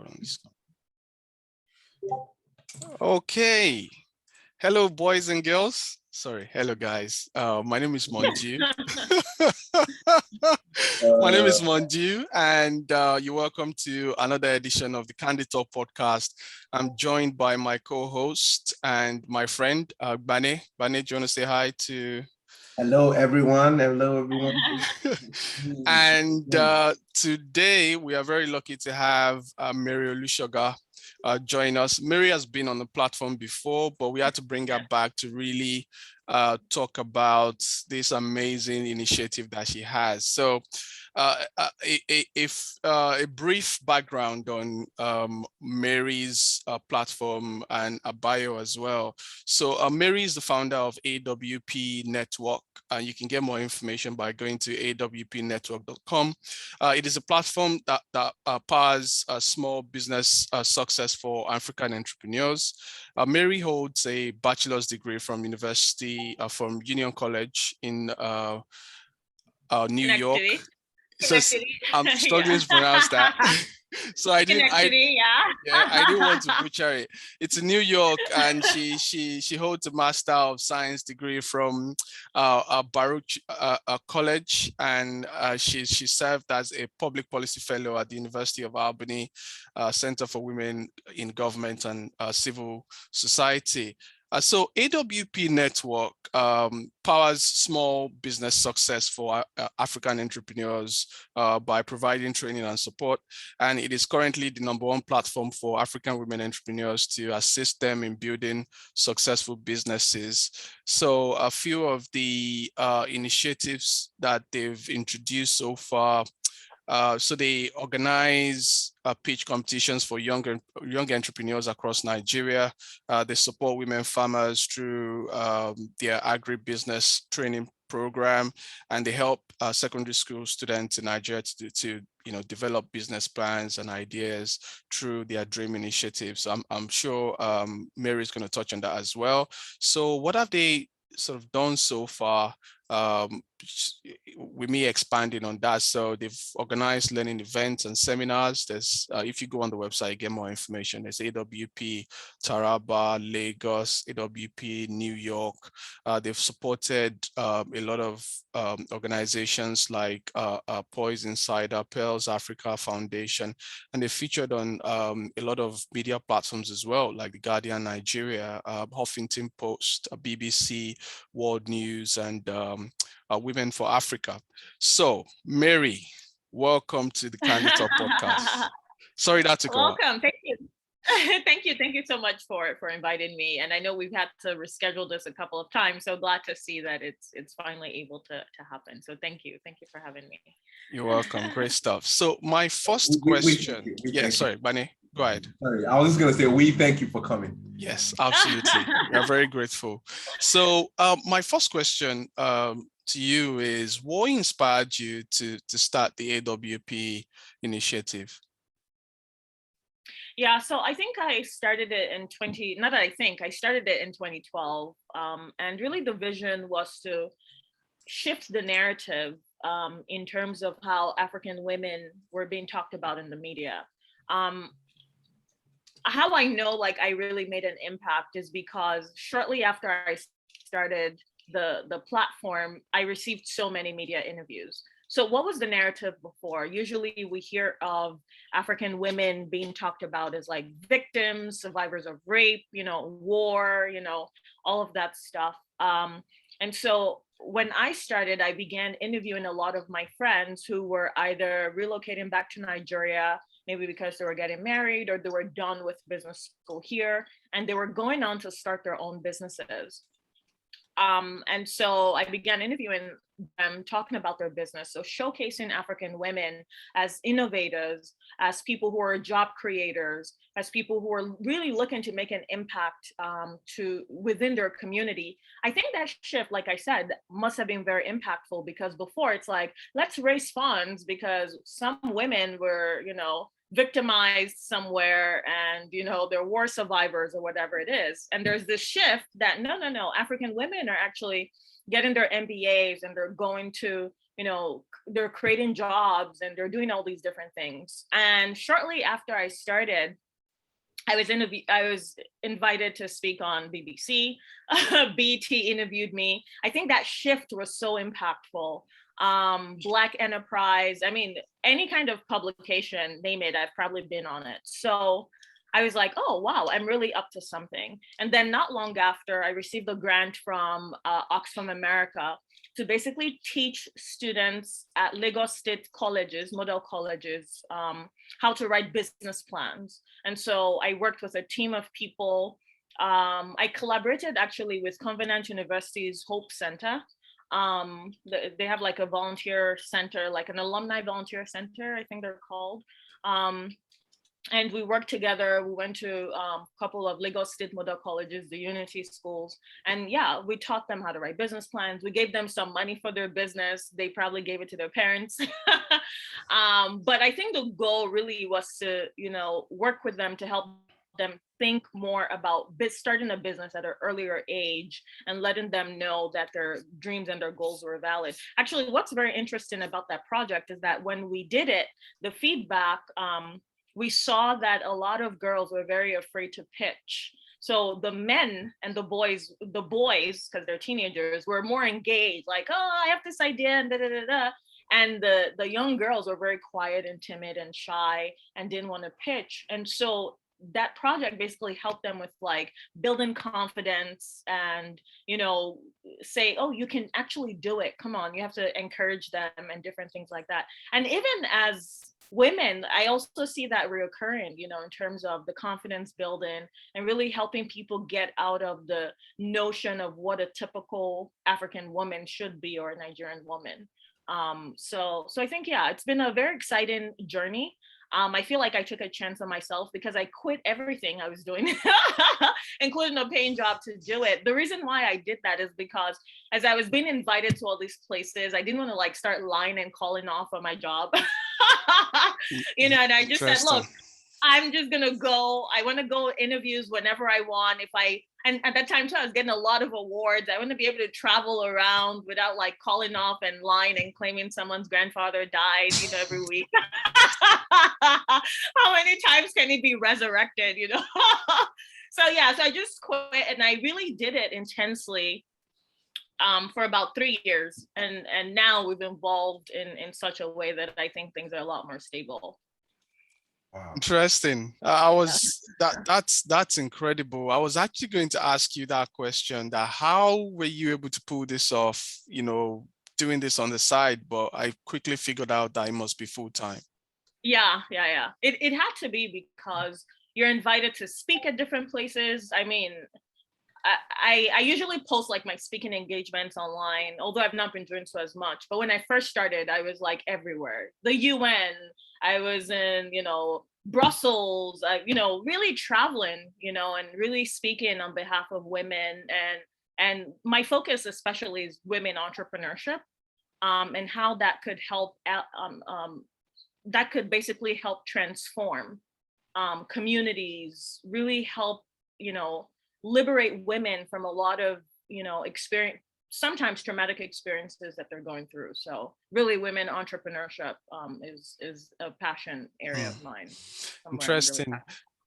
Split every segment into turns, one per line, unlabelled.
record on this. Okay. Hello, boys and girls. Sorry. Hello, guys. My name is Monju. My name is Monju, and you're welcome to another edition of the CandidTalk Podcast. I'm joined by my co-host and my friend, Bane. Bane, do you want to say hi to...
Hello, everyone. Hello, everyone.
And today we are very lucky to have Mary Olushoga join us. Mary has been on the platform before, but we had to bring her back to really talk about this amazing initiative that she has. So a brief background on Mary's platform and a bio as well. So Mary is the founder of AWPNetwork, and you can get more information by going to AWPNetwork.com. It is a platform that powers small business success for African entrepreneurs. Mary holds a bachelor's degree from Union College in New York. So I'm struggling to pronounce that. So I didn't want to butcher it. It's in New York, and she holds a Master of Science degree from Baruch College, and she served as a public policy fellow at the University of Albany Center for Women in Government and Civil Society. So AWP Network powers small business success for African entrepreneurs by providing training and support. And it is currently the #1 platform for African women entrepreneurs to assist them in building successful businesses. So a few of the initiatives that they've introduced so far. So they organize pitch competitions for young entrepreneurs across Nigeria. They support women farmers through their agribusiness training program, and they help secondary school students in Nigeria to develop business plans and ideas through their dream initiatives. So I'm sure Mary is going to touch on that as well. So what have they sort of done so far? With me expanding on that, so they've organized learning events and seminars. There's if you go on the website, you get more information. There's AWP Taraba, Lagos, AWP New York. They've supported a lot of organizations like Poise Insider, Pearls Africa Foundation, and they featured on a lot of media platforms as well, like The Guardian Nigeria, Huffington Post, BBC, World News, and Women for Africa. So, Mary, welcome to the CandidTalk Podcast. Sorry that took a while.
Welcome. Thank you. Thank you so much for inviting me. And I know we've had to reschedule this a couple of times. So glad to see that it's finally able to happen. So thank you for having me.
You're welcome. Great stuff. So my first question. Sorry, Bani, go ahead.
Sorry, I was just going to say, we thank you for coming.
Yes, absolutely. We are very grateful. So my first question to you is, what inspired you to start the AWP initiative?
Yeah, so I think I started it in 2012. And really the vision was to shift the narrative in terms of how African women were being talked about in the media. How I know I really made an impact is because shortly after I started the platform, I received so many media interviews. So what was the narrative before? Usually we hear of African women being talked about as like victims, survivors of rape, war, all of that stuff. And so when I started, I began interviewing a lot of my friends who were either relocating back to Nigeria, maybe because they were getting married or they were done with business school here, and they were going on to start their own businesses. And so I began interviewing them, talking about their business. So showcasing African women as innovators, as people who are job creators, as people who are really looking to make an impact within their community. I think that shift, like I said, must have been very impactful, because before it's like, let's raise funds because some women were, victimized somewhere and they're war survivors or whatever it is. And there's this shift that no, African women are actually getting their MBAs and they're going to they're creating jobs and they're doing all these different things. And shortly after I started, I was invited to speak on BBC. BT interviewed me. I think that shift was so impactful. Black Enterprise, I mean, any kind of publication, name it, I've probably been on it. So I was like, oh, wow, I'm really up to something. And then not long after, I received a grant from Oxfam America to basically teach students at Lagos State colleges, model colleges, how to write business plans. And so I worked with a team of people. I collaborated actually with Covenant University's Hope Center. They have like a volunteer center, like an alumni volunteer center, I think they're called. And we worked together. We went to a couple of Lagos State model colleges, the Unity schools. And yeah, we taught them how to write business plans. We gave them some money for their business. They probably gave it to their parents. But I think the goal really was to, work with them to help them think more about starting a business at an earlier age and letting them know that their dreams and their goals were valid. Actually, what's very interesting about that project is that when we did it, the feedback, we saw that a lot of girls were very afraid to pitch. So the men and the boys, because they're teenagers, were more engaged, like, oh, I have this idea, and da da da da. And the young girls were very quiet and timid and shy and didn't want to pitch. And so that project basically helped them with like building confidence and, say, oh, you can actually do it. Come on, you have to encourage them and different things like that. And even as women, I also see that reoccurring, in terms of the confidence building and really helping people get out of the notion of what a typical African woman should be or a Nigerian woman. So I think, yeah, it's been a very exciting journey. I feel like I took a chance on myself because I quit everything I was doing, including a paying job, to do it. The reason why I did that is because as I was being invited to all these places, I didn't want to like start lying and calling off on my job. And I just said, look, I'm just gonna go. I want to go interviews whenever I want. And at that time too, I was getting a lot of awards. I want to be able to travel around without like calling off and lying and claiming someone's grandfather died, every week. How many times can he be resurrected, So yeah, so I just quit and I really did it intensely for about 3 years. And now we've evolved in such a way that I think things are a lot more stable.
Wow.
Interesting. That's incredible. I was actually going to ask you that question, that how were you able to pull this off, doing this on the side, but I quickly figured out that it must be full time.
Yeah. It had to be because you're invited to speak at different places. I mean, I usually post like my speaking engagements online, although I've not been doing so as much. But when I first started, I was like everywhere. The UN, I was in, Brussels, really traveling, and really speaking on behalf of women. And my focus especially is women entrepreneurship, and how that could help, that could basically help transform communities, really help, liberate women from a lot of, experience, sometimes traumatic experiences that they're going through. So really women entrepreneurship is a passion area of mine.
Interesting.
Really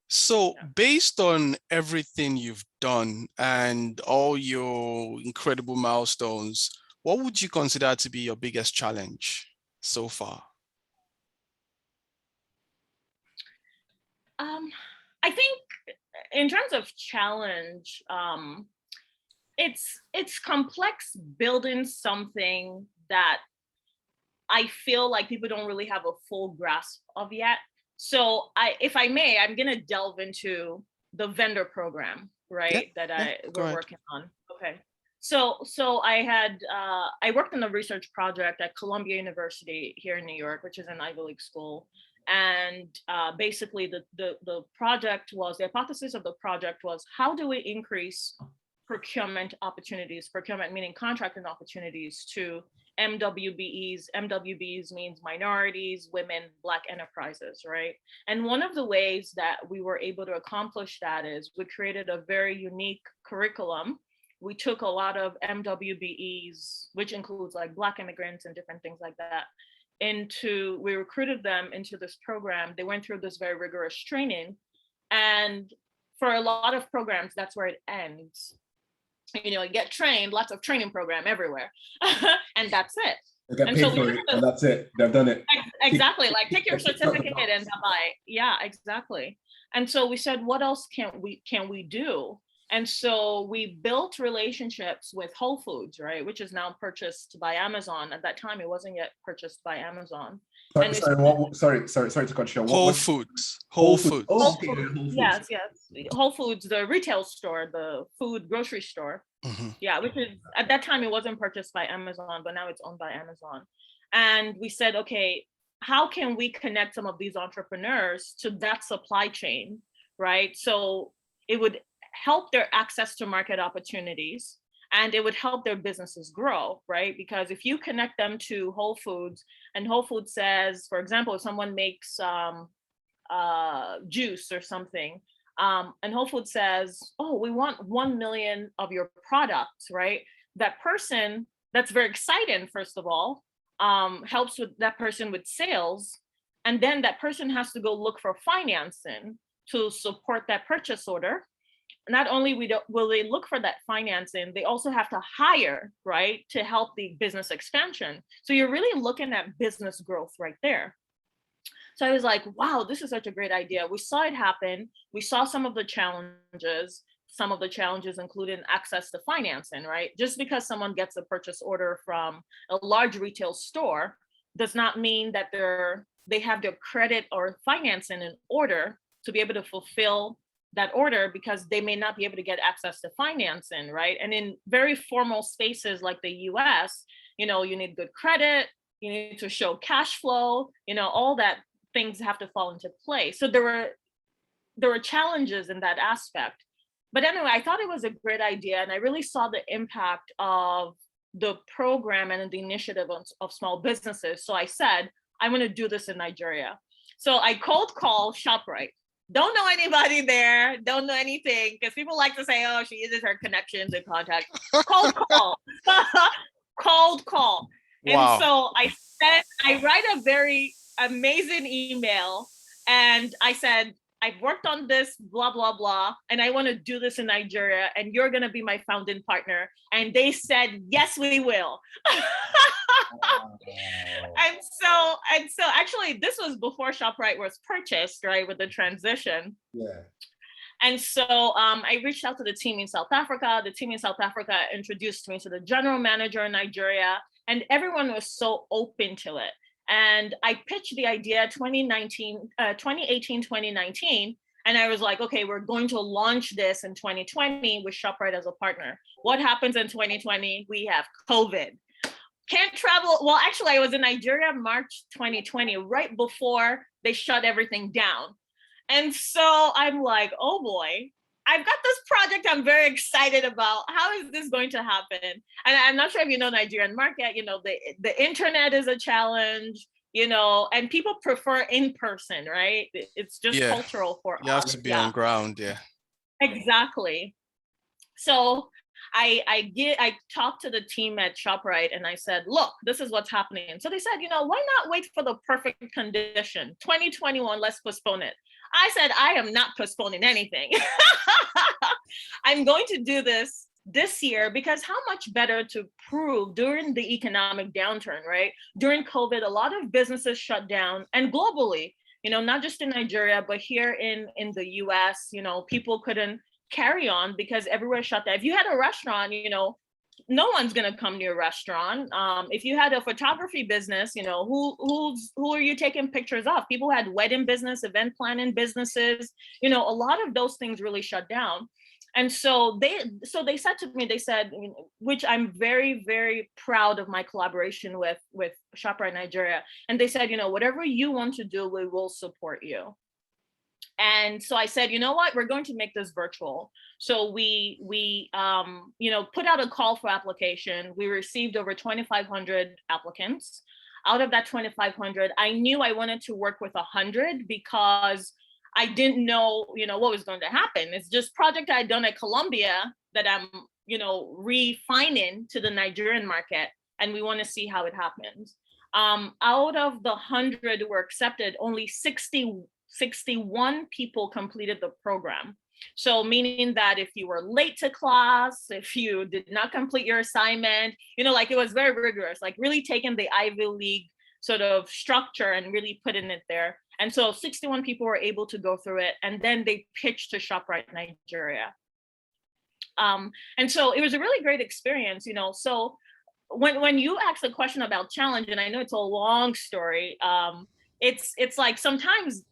so based on everything you've done and all your incredible milestones, what would you consider to be your biggest challenge so far?
I think in terms of challenge, it's complex building something that I feel like people don't really have a full grasp of yet. So if I may, I'm gonna delve into the vendor program, right? We're working on. Okay. So I worked on a research project at Columbia University here in New York, which is an Ivy League school. And basically the hypothesis of the project was, how do we increase procurement opportunities, procurement meaning contracting opportunities, to MWBEs. MWBEs means minorities, women, Black enterprises, right? And one of the ways that we were able to accomplish that is we created a very unique curriculum we took a lot of MWBEs, which includes like Black immigrants and different things like that, we recruited them into this program. They went through this very rigorous training. And for a lot of programs, that's where it ends. You get trained, lots of training program everywhere, and that's it.
They get paid for it, and that's it. They've done it.
Exactly. Like, take your certificate and bye. Yeah, exactly. And so we said, what else can we do? And so we built relationships with Whole Foods, right, which is now purchased by Amazon. At that time, it wasn't yet purchased by Amazon.
Sorry to cut you off.
Whole Foods. Whole Foods.
Whole Foods. Yes. Whole Foods, the retail store, the food grocery store.
Mm-hmm.
Yeah, which is, at that time, it wasn't purchased by Amazon, but now it's owned by Amazon. And we said, okay, how can we connect some of these entrepreneurs to that supply chain, right? So it would help their access to market opportunities, and it would help their businesses grow, right? Because if you connect them to Whole Foods, and Whole Foods says, for example, if someone makes juice or something, and Whole Foods says, oh, we want 1 million of your products, right? That person, that's very exciting, first of all, helps with that person with sales. And then that person has to go look for financing to support that purchase order. Not only will they look for that financing, they also have to hire, right, to help the business expansion. So you're really looking at business growth right there. So I was like, wow, this is such a great idea. We saw it happen. We saw some of the challenges including access to financing, right? Just because someone gets a purchase order from a large retail store does not mean that they have their credit or financing in order to be able to fulfill that order, because they may not be able to get access to financing, right? And in very formal spaces like the US, you need good credit, you need to show cash flow, all that things have to fall into place. So there were challenges in that aspect. But anyway, I thought it was a great idea, and I really saw the impact of the program and the initiative of small businesses. So I said, I'm going to do this in Nigeria. So I cold called ShopRite. Don't know anybody there, don't know anything, because people like to say, oh, she uses her connections and contacts. Cold call. Cold call.
Wow.
And so I write a very amazing email, and I said, I've worked on this, blah, blah, blah, and I want to do this in Nigeria, and you're going to be my founding partner. And they said, yes, we will. And so actually, this was before ShopRite was purchased, right, with the transition.
Yeah.
And so I reached out to the team in South Africa. The team in South Africa introduced me to the general manager in Nigeria, and everyone was so open to it. And I pitched the idea 2018, 2019, and I was like, okay, we're going to launch this in 2020 with ShopRite as a partner. What happens in 2020? We have COVID. Can't travel. Well, actually, I was in Nigeria March 2020, right before they shut everything down. And so I'm like, oh boy, I've got this project I'm very excited about. How is this going to happen? And I'm not sure if you know Nigerian market, the internet is a challenge, and people prefer in person, right? It's just cultural for us.
You have to be on ground, yeah.
Exactly. So I talked to the team at ShopRite and I said, look, this is what's happening. So they said, why not wait for the perfect condition? 2021, let's postpone it. I said, I am not postponing anything. I'm going to do this year, because how much better to prove during the economic downturn, right? During COVID, a lot of businesses shut down, and globally, not just in Nigeria, but here in the US, people couldn't carry on because everywhere shut down. If you had a restaurant, no one's gonna come to your restaurant. If you had a photography business, who are you taking pictures of? People had wedding business, event planning businesses, a lot of those things really shut down. And so they said to me, which I'm very, very proud of my collaboration with ShopRite Nigeria. And they said, whatever you want to do, we will support you. And so I said, you know what, we're going to make this virtual. So we put out a call for application. We received over 2,500 applicants. Out of that 2,500, I knew I wanted to work with 100 because I didn't know, what was going to happen. It's just project I had done at Columbia that I'm refining to the Nigerian market, and we want to see how it happens. Out of the 100 who were accepted, only 61 people completed the program. So meaning that if you were late to class, if you did not complete your assignment, like it was very rigorous, like really taking the Ivy League sort of structure and really putting it there. And so 61 people were able to go through it, and then they pitched to ShopRite Nigeria. And so it was a really great experience, So when you ask the question about challenge, and I know it's a long story, it's like sometimes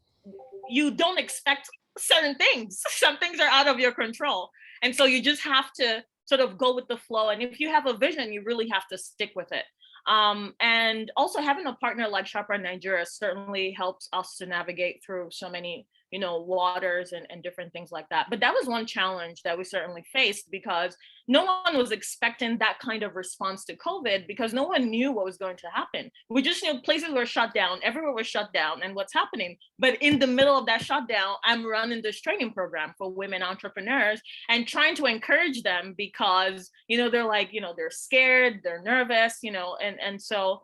you don't expect certain things. Some things are out of your control. And so you just have to sort of go with the flow. And if you have a vision, you really have to stick with it. And also having a partner like ShopRite Nigeria certainly helps us to navigate through so many waters and different things like that. But that was one challenge that we certainly faced, because no one was expecting that kind of response to COVID, because no one knew what was going to happen. We just knew places were shut down, everywhere was shut down, and what's happening. But in the middle of that shutdown, I'm running this training program for women entrepreneurs and trying to encourage them, because, they're like, they're scared, they're nervous, and so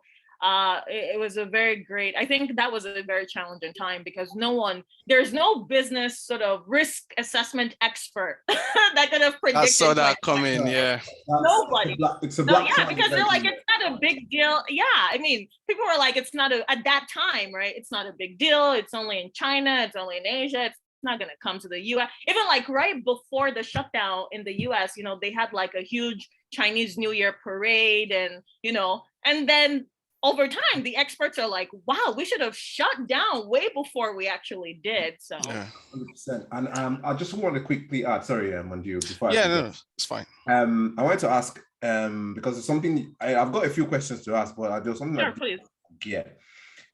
it was a very great, I think that was a very challenging time, because there's no business sort of risk assessment expert that could have predicted.
I saw that coming, yeah.
Nobody.
It's a black
because they're like, it's not a big deal. Yeah, I mean, people were like, it's not at that time, right? It's not a big deal. It's only in China. It's only in Asia. It's not going to come to the US. Even like right before the shutdown in the US, they had like a huge Chinese New Year parade, and, and then over time, the experts are like, wow, we should have shut down way before we actually did. So,
100%. And I just want to quickly add, sorry, Manju, before
no, it's fine.
I wanted to ask, because it's something, I've got a few questions to ask, but there's something.
Sure, please.
Yeah.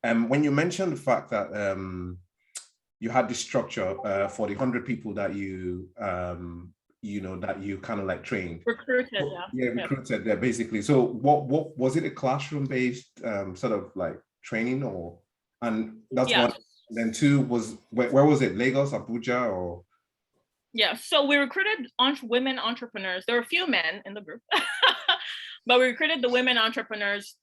When you mentioned the fact that you had this structure for the 100 people that you that you kind of like trained.
Recruited,
yeah. Recruited there, basically. So what was it, a classroom-based sort of like training, or, and that's one. And then two was, where was it? Lagos, Abuja, or?
Yeah, so we recruited women entrepreneurs. There were a few men in the group, but we recruited the women entrepreneurs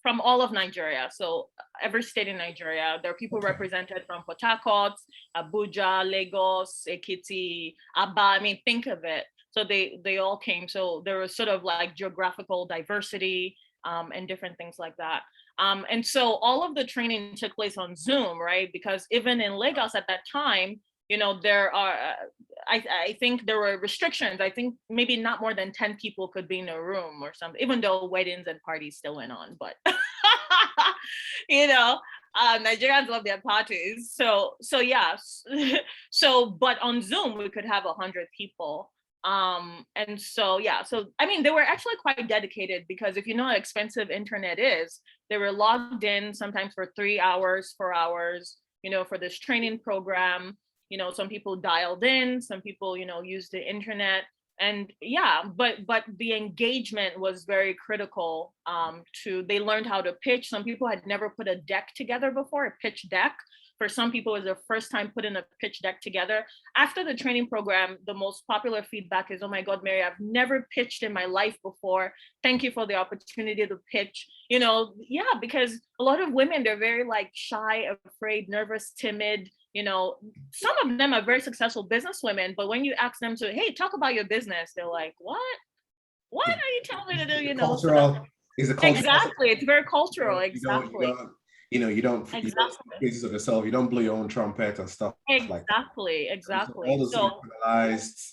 from all of Nigeria. So every state in Nigeria, there are people represented from Port Harcourt, Abuja, Lagos, Ekiti, Aba. I mean, think of it. So they all came. So there was sort of like geographical diversity and different things like that. And so all of the training took place on Zoom, right? Because even in Lagos at that time, there are, I think there were restrictions. I think maybe not more than 10 people could be in a room or something, even though weddings and parties still went on. But, Nigerians love their parties. So yeah. But on Zoom, we could have 100 people. And so, yeah. So, I mean, they were actually quite dedicated, because if you know how expensive internet is, they were logged in sometimes for 3 hours, 4 hours, for this training program. Some people dialed in, some people, used the internet, and yeah, but the engagement was very critical. They learned how to pitch. Some people had never put a deck together before, a pitch deck. For some people, it was their first time putting a pitch deck together. After the training program, the most popular feedback is, oh my God, Mary, I've never pitched in my life before. Thank you for the opportunity to pitch. Because a lot of women, they're very like shy, afraid, nervous, timid. Some of them are very successful business women, but when you ask them to, hey, talk about your business, they're like, what are you telling me to do?
Cultural.
Exactly. It's very cultural. Exactly.
You don't pieces of yourself. You don't blow your own trumpet and stuff.
Exactly.
All those internalized,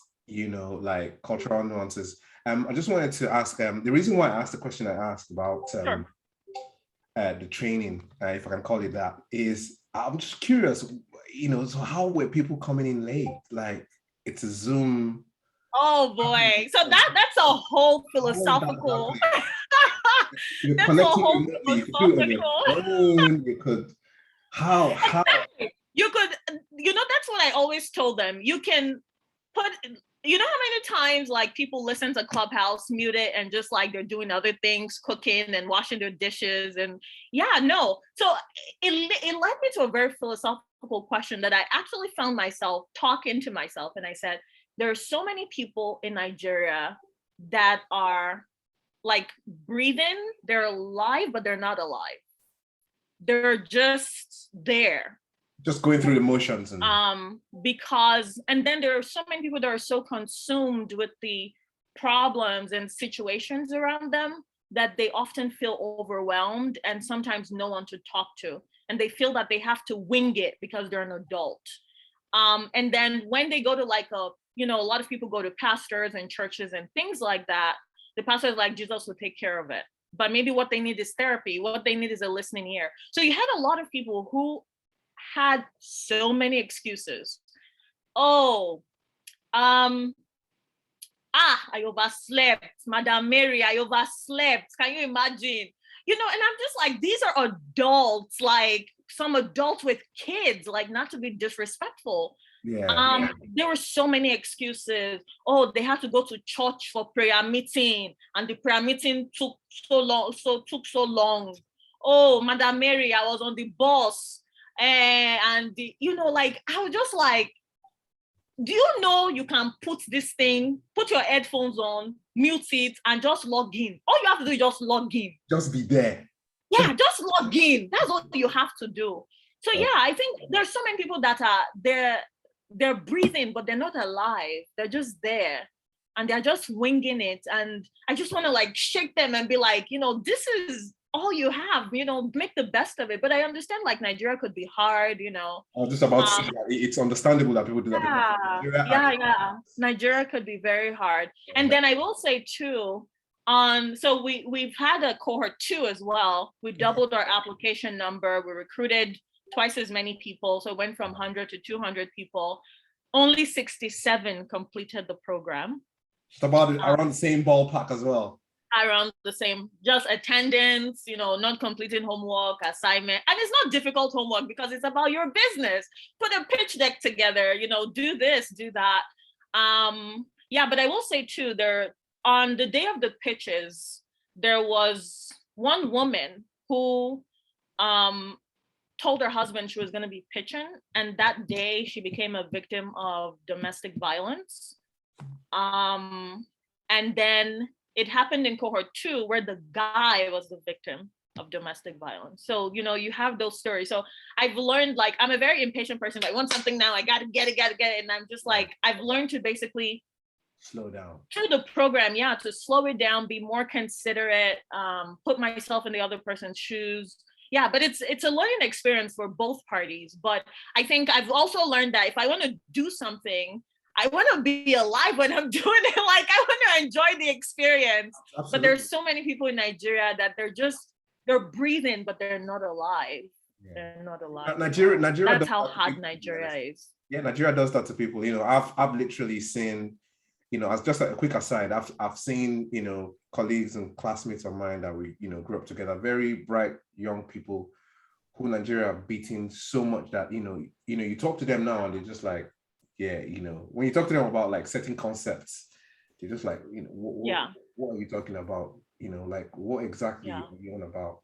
like cultural nuances. I just wanted to ask. The reason why I asked the question I asked about the training, if I can call it that, is I'm just curious. So how were people coming in late? Like, it's a Zoom.
Oh boy! So that's a whole philosophical.
That's a whole philosophical. You could. How?
Exactly. You could. That's what I always told them. You can put. How many times like people listen to Clubhouse, mute it, and just like they're doing other things, cooking and washing their dishes, and So it led me to a very philosophical question that I actually found myself talking to myself, and I said, there are so many people in Nigeria that are like breathing, they're alive, but they're not alive. They're just there.
Just going through the motions. And
And then there are so many people that are so consumed with the problems and situations around them that they often feel overwhelmed and sometimes no one to talk to. And they feel that they have to wing it because they're an adult. And then when they go to like a lot of people go to pastors and churches and things like that, the pastor is like, Jesus will take care of it. But maybe what they need is therapy. What they need is a listening ear. So you had a lot of people who had so many excuses. I overslept. Madam Mary, I overslept. Can you imagine? And I'm just like, these are adults, like some adults with kids, like not to be disrespectful.
Yeah.
There were so many excuses. They had to go to church for prayer meeting, and the prayer meeting took so long. Madam Mary, I was on the bus, and I was just like, do you know you can put your headphones on, mute it, and just log in? All you have to do is just log in.
Just be there.
Yeah, just log in. That's all you have to do. So yeah, I think there's so many people that are they're breathing, but they're not alive. They're just there and they're just winging it. And I just want to like shake them and be like, this is all you have, make the best of it. But I understand like Nigeria could be hard,
I was just about to say that it's understandable that people do that.
Yeah. Nigeria could be very hard. And then I will say too, so we've had a cohort 2 as well. We doubled our application number. We recruited twice as many people. So it went from 100 to 200 people. Only 67 completed the program.
It's about around the same ballpark as well.
Around the same, just attendance, not completing homework, assignment. And it's not difficult homework because it's about your business. Put a pitch deck together, do this, do that. But I will say too, on the day of the pitches, there was one woman who told her husband she was going to be pitching, and that day she became a victim of domestic violence. And then it happened in cohort 2 where the guy was the victim of domestic violence. So, you have those stories. So I've learned, like, I'm a very impatient person. If I want something now, I got to get it. And I'm just like, I've learned to basically
slow down
through the program. Yeah. To slow it down, be more considerate, put myself in the other person's shoes. Yeah. But it's a learning experience for both parties. But I think I've also learned that if I want to do something, I want to be alive when I'm doing it. Like, I want to enjoy the experience. Absolutely. But there's so many people in Nigeria that they're breathing, but they're not alive. Yeah. They're not alive.
Nigeria.
That's how hard Nigeria is.
Yeah, Nigeria does that to people. I've literally seen, as just a quick aside, I've seen, colleagues and classmates of mine that we, grew up together, very bright young people who Nigeria are beating so much that, you talk to them now and they're just like, yeah, when you talk to them about like certain concepts, they're just like, what are you talking about? Like what exactly are you on about?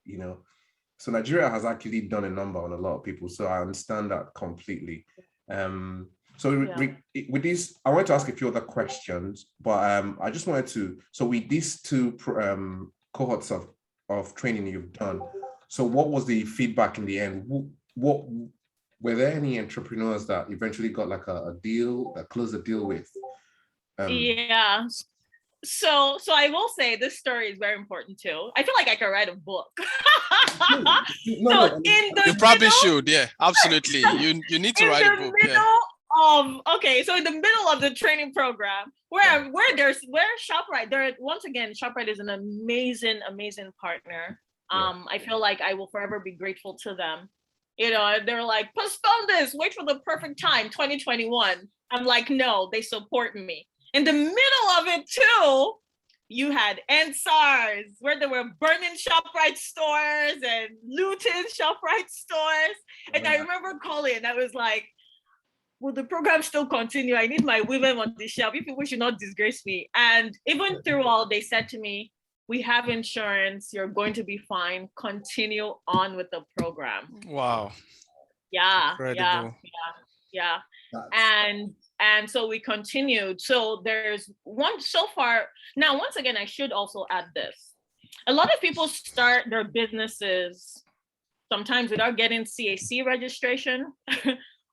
So Nigeria has actually done a number on a lot of people. So I understand that completely. With this, I want to ask a few other questions, but I just wanted to, so with these 2 cohorts of training you've done, so what was the feedback in the end? What were there any entrepreneurs that eventually got like a deal, that closed a deal with?
Yeah. So I will say this story is very important too. I feel like I could write a book.
You probably should. Yeah, absolutely. You need to write a book.
So in the middle of the training program, where ShopRite, once again, ShopRite is an amazing partner. I feel like I will forever be grateful to them. They're like, postpone this, wait for the perfect time, 2021. I'm like, no, they support me. In the middle of it too, you had NSARS, where they were burning ShopRite stores and looting ShopRite stores. And I remember calling, I was like, will the program still continue? I need my women on the shelf. You people should not disgrace me. And even through all, they said to me, we have insurance, you're going to be fine, continue on with the program.
Wow.
Yeah.
Incredible.
Yeah. And so we continued. So there's one so far. Now, once again, I should also add this. A lot of people start their businesses sometimes without getting CAC registration,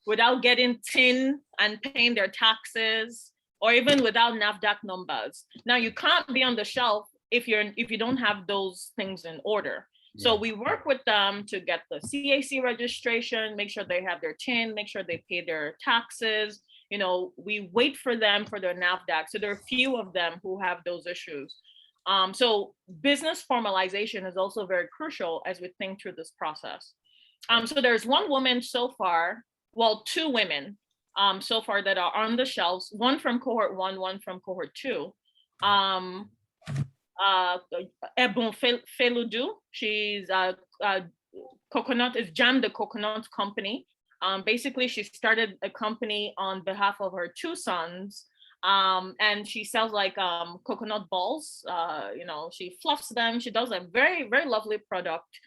without getting TIN and paying their taxes, or even without NAFDAC numbers. Now, you can't be on the shelf if you don't have those things in order. So we work with them to get the CAC registration, make sure they have their TIN, make sure they pay their taxes. You know, we wait for them for their NAFDAC. So there are a few of them who have those issues. So business formalization is also very crucial as we think through this process. So there's one woman so far, well, two women so far that are on the shelves, one from cohort 1, one from cohort 2. Ebon Feludu, she's coconut, is Jam the Coconut Company. Basically, she started a company on behalf of her 2 sons, and she sells like coconut balls. You know, she fluffs them. She does a very, very lovely product.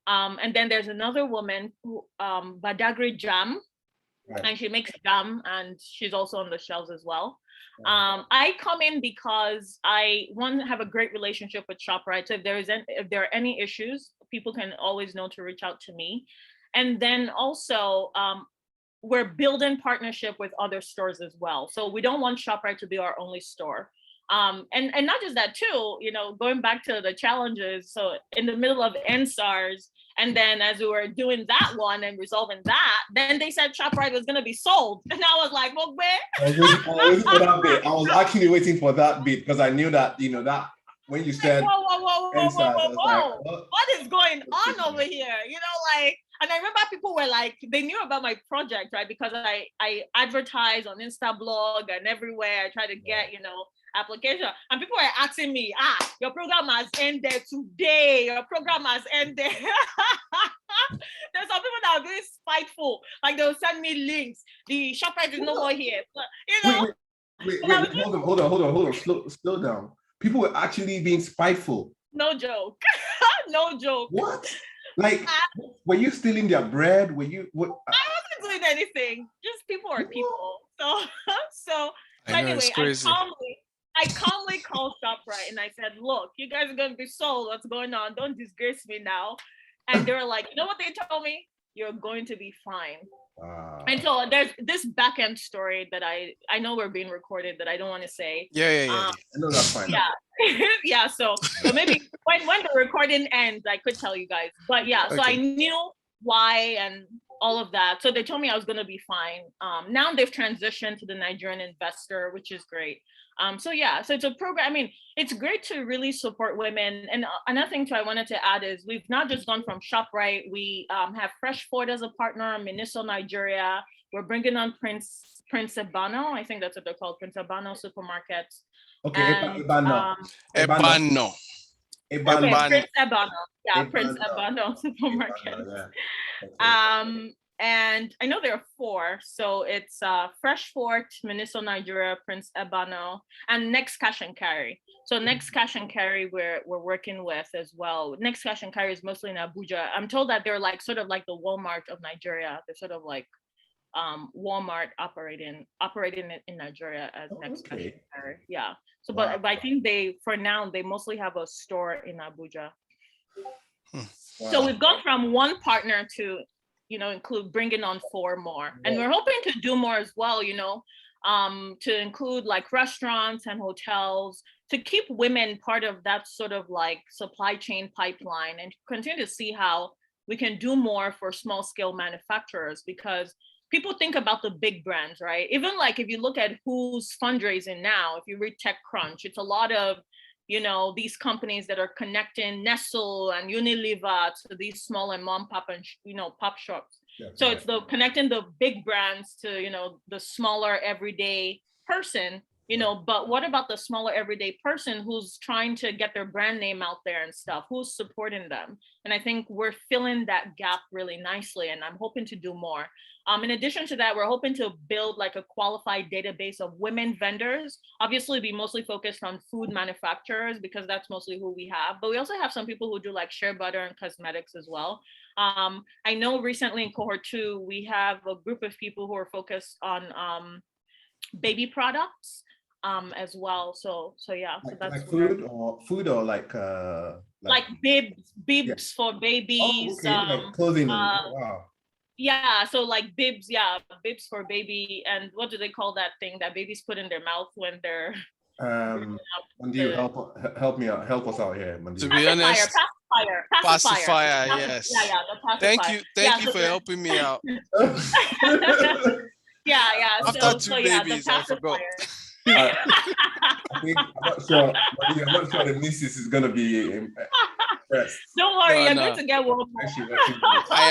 And then there's another woman who, Badagry Jam, and she makes jam, and she's also on the shelves as well. I come in because I have a great relationship with ShopRite. So if there are any issues, people can always know to reach out to me. And then also, we're building partnership with other stores as well. So we don't want ShopRite to be our only store. And not just that too, you know, going back to the challenges. So in the middle of NSARS, and then as we were doing that one and resolving that, then they said ShopRite was going to be sold. And I was like, well, where?
I was waiting for that bit. I was actually waiting for that bit because I knew that, you know, that when you said,
whoa, what is going on over here? You know, like, and I remember people were like, they knew about my project, right? Because I advertise on Instablog and everywhere. I try to get, you know, application, and people were asking me, your program has ended today. Your program has ended. There's some people that are very spiteful, like they'll send me links. The ShopRite is no more here. But, you know,
wait, hold on, slow down. People were actually being spiteful.
No joke. No joke.
What? Like, were you stealing their bread? Were you? What?
I wasn't doing anything. Just people are people. So anyway, I calmly called ShopRite and I said, look, you guys are going to be sold. What's going on? Don't disgrace me now. And they were like, you know what they told me? You're going to be fine. And so there's this back end story that I know we're being recorded that I don't want to say.
Yeah.
No, that's fine.
Yeah. So maybe when the recording ends, I could tell you guys. But yeah, so I knew why and all of that. So they told me I was going to be fine. Now they've transitioned to the Nigerian investor, which is great. So it's a program. I mean, it's great to really support women. And another thing too I wanted to add is we've not just gone from ShopRite. We have Fresh Ford as a partner, Miniso, Nigeria. We're bringing on Prince Ebano. I think that's what they're called, Prince Ebano supermarkets.
Okay,
Ebano.
Okay, Prince Ebano. Yeah, Prince Ebano supermarkets. Okay. And I know there are 4. So it's Fresh Fort, Miniso, Nigeria, Prince Ebano, and Next Cash and Carry. So Next Cash and Carry we're working with as well. Next Cash and Carry is mostly in Abuja. I'm told that they're like sort of like the Walmart of Nigeria. They're sort of like Walmart operating in Nigeria as Next Cash and Carry. Yeah. So but I think for now they mostly have a store in Abuja. Wow. So we've gone from one partner to, you know, include bringing on 4 more. And we're hoping to do more as well, you know, to include like restaurants and hotels, to keep women part of that sort of like supply chain pipeline, and continue to see how we can do more for small scale manufacturers, because people think about the big brands, right? Even like if you look at who's fundraising now, if you read TechCrunch, it's a lot of, you know, these companies that are connecting Nestle and Unilever to these small and mom pop and, you know, pop shops. Yeah, so it's connecting the big brands to, you know, the smaller everyday person but what about the smaller everyday person who's trying to get their brand name out there and stuff? Who's supporting them? And I think we're filling that gap really nicely, and I'm hoping to do more. In addition to that, we're hoping to build like a qualified database of women vendors. Obviously, be mostly focused on food manufacturers because that's mostly who we have. But we also have some people who do like shea butter and cosmetics as well. I know recently in cohort 2, we have a group of people who are focused on baby products as well. So yeah, so that's
like food or like
bibs for babies.
Oh, okay, like clothing. Wow.
Yeah, so like bibs, bibs for baby, and what do they call that thing that babies put in their mouth when they're
Mandy, help me out, help us out here, Mandy.
To be honest, pacifier, yes.
Yeah, the pacifier.
Thank you for helping me out.
Yeah.
After two babies, I forgot.
I'm not sure. I'm not sure the missus is gonna be impressed.
Don't worry, you're going to get one.
I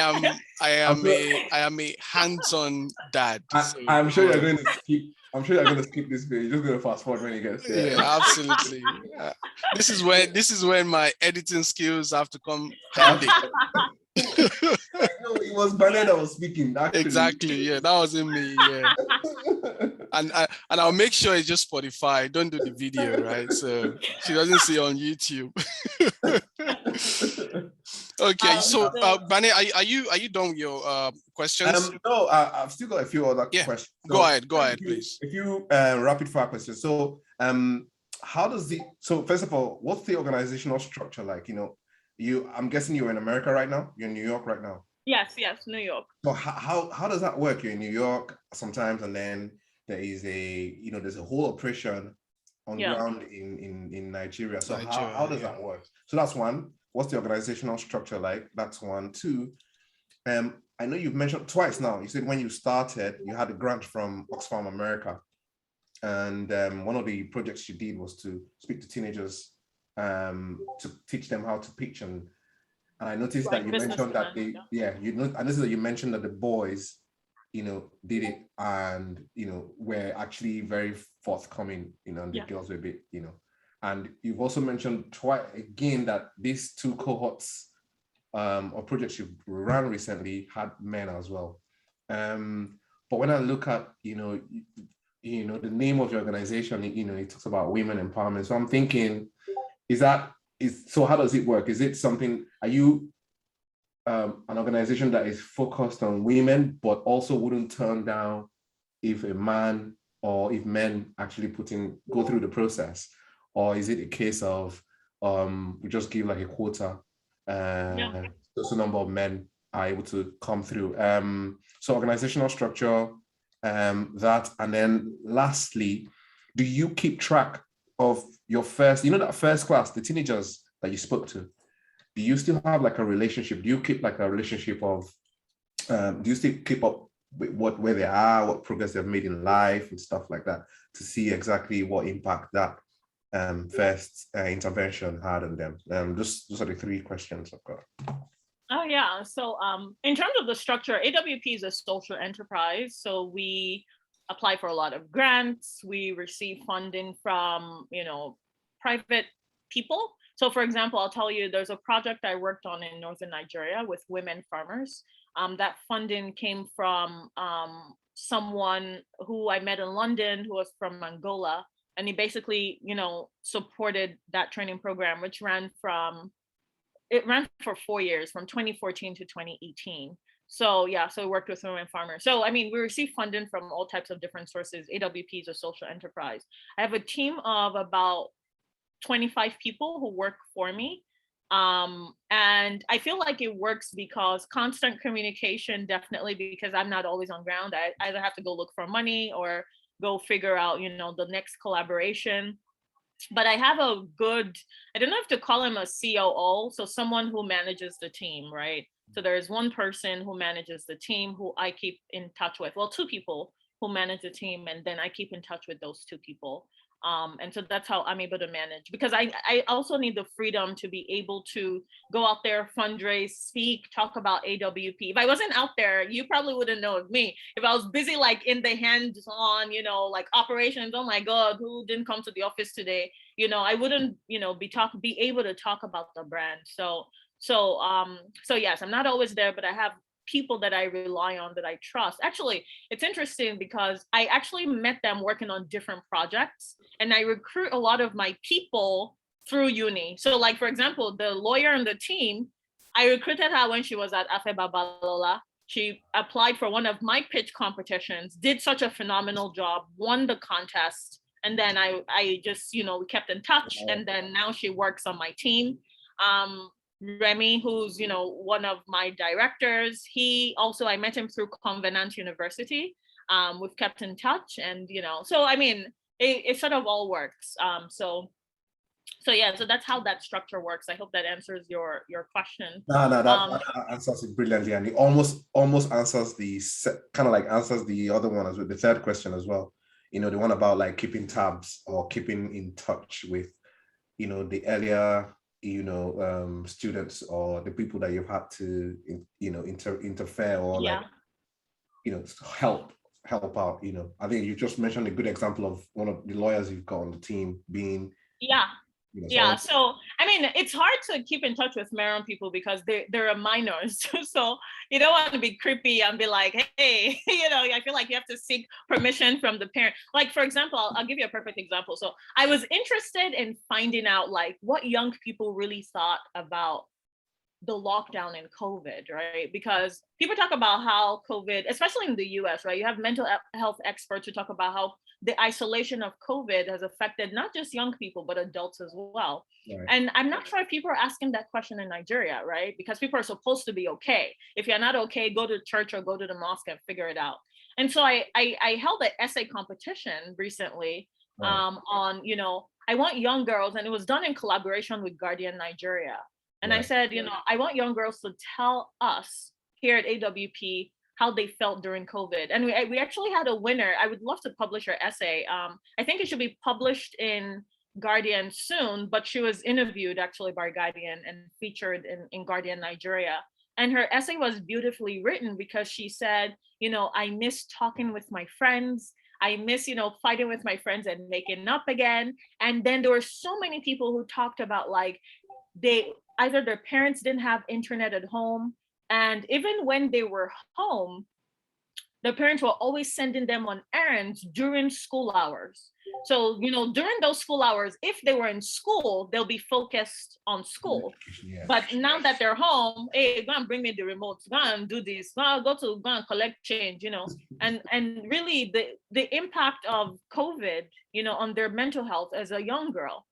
am a hands-on dad.
I'm sure you're going to skip. I'm sure you're going to skip this video. You're just going to fast forward when he gets there.
Yeah, absolutely. Yeah. This is when my editing skills have to come handy.
No, it was Bernard that was speaking. Actually.
Exactly. Yeah, that wasn't me. Yeah. And I'll make sure it's just Spotify. Don't do the video, right? So she doesn't see on YouTube. Okay, so Bane, are you done with your questions?
No, I've still got a few other questions.
So go ahead, please.
A few rapid fire questions. So, first of all, what's the organizational structure like? I'm guessing you're in America right now. You're in New York right now.
Yes, New York.
So how does that work? You're in New York sometimes, and then there is there's a whole operation on ground in Nigeria. So how does that work? So that's one. What's the organizational structure like? That's one. Two, I know you've mentioned twice now. You said when you started, you had a grant from Oxfam America. And one of the projects you did was to speak to teenagers to teach them how to pitch. And I noticed that you mentioned that I noticed that you mentioned that the boys, did it and, were actually very forthcoming, and the girls were a bit, and you've also mentioned twice again that these two cohorts or projects you ran recently had men as well. But when I look at, the name of your organization, it talks about women empowerment. So I'm thinking, so how does it work? Is it something, are you an organization that is focused on women, but also wouldn't turn down if a man or if men actually go through the process? Or is it a case of we just give like a quota, just a number of men are able to come through? So organizational structure, that, and then lastly, do you keep track of your that first class, the teenagers that you spoke to? Do you still have like a relationship? Do you keep like a relationship of, do you still keep up with where they are, what progress they've made in life and stuff like that, to see exactly what impact that first intervention had on them? Those are the three questions I've got.
Oh yeah, so in terms of the structure, AWP is a social enterprise, so we apply for a lot of grants. We receive funding from private people. So for example, I'll tell you, there's a project I worked on in northern Nigeria with women farmers. That funding came from someone who I met in London who was from Angola. And he basically, supported that training program, which ran for 4 years, from 2014 to 2018. So we worked with women farmers. So, we receive funding from all types of different sources. AWP is a social enterprise. I have a team of about 25 people who work for me. And I feel like it works because constant communication, definitely, because I'm not always on ground. I either have to go look for money or go figure out, the next collaboration. But I have I don't know if to call him a COO, so someone who manages the team, right? So there's one person who manages the team who I keep in touch with. Well, two people who manage the team, and then I keep in touch with those two people. And so that's how I'm able to manage, because I also need the freedom to be able to go out there, fundraise, speak, talk about AWP. If I wasn't out there, you probably wouldn't know of me. If I was busy like in the hands-on, like operations, oh my God, who didn't come to the office today? I wouldn't, be able to talk about the brand. So yes, I'm not always there, but I have people that I rely on, that I trust. Actually, it's interesting because I actually met them working on different projects, and I recruit a lot of my people through uni. So like, for example, the lawyer on the team, I recruited her when she was at Afe Babalola. She applied for one of my pitch competitions, did such a phenomenal job, won the contest. And then I just, we kept in touch. And then now she works on my team. Remy, who's, one of my directors, I met him through Covenant University. We've kept in touch, and, so, I mean, it sort of all works. So that's how that structure works. I hope that answers your question.
No, that answers it brilliantly, and it almost answers answers the other one as well, the third question as well. The one about like keeping tabs or keeping in touch with, the earlier, students or the people that you've had to, interfere or help out. I think you just mentioned a good example of one of the lawyers you've got on the team being.
So I mean, it's hard to keep in touch with Maryland people because they're minors. So you don't want to be creepy and be like, hey, I feel like you have to seek permission from the parent. Like, for example, I'll give you a perfect example. So I was interested in finding out like what young people really thought about the lockdown and COVID, right? Because people talk about how COVID, especially in the US, right? You have mental health experts who talk about how the isolation of COVID has affected not just young people, but adults as well. Right. And I'm not sure if people are asking that question in Nigeria, right? Because people are supposed to be okay. If you're not okay, go to church or go to the mosque and figure it out. And so I held an essay competition recently on, I want young girls, and it was done in collaboration with Guardian Nigeria. And right. I said, I want young girls to tell us here at AWP how they felt during COVID. And we actually had a winner. I would love to publish her essay. I think it should be published in Guardian soon, but she was interviewed actually by Guardian and featured in Guardian Nigeria. And her essay was beautifully written because she said, I miss talking with my friends. I miss, fighting with my friends and making up again. And then there were so many people who talked about like, either their parents didn't have internet at home, and even when they were home, the parents were always sending them on errands during school hours. So, during those school hours, if they were in school, they'll be focused on school. Yeah. But now that they're home, hey, go and bring me the remote, go and do this, go and collect change, and really the impact of COVID, on their mental health as a young girl.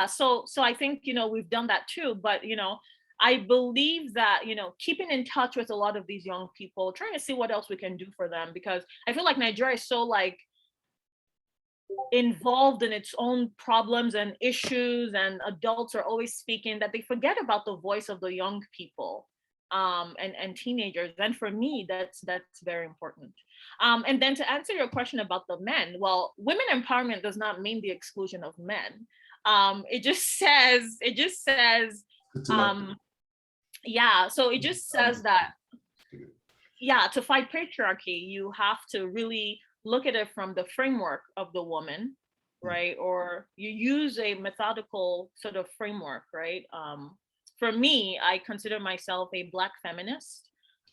So I think, we've done that too, but, I believe that, keeping in touch with a lot of these young people, trying to see what else we can do for them, because I feel like Nigeria is so like involved in its own problems and issues, and adults are always speaking, that they forget about the voice of the young people and teenagers. And for me, that's very important. And then to answer your question about the men, well, women empowerment does not mean the exclusion of men. It just says, so it just says that, to fight patriarchy, you have to really look at it from the framework of the woman, right? Or you use a methodical sort of framework, right? For me, I consider myself a Black feminist.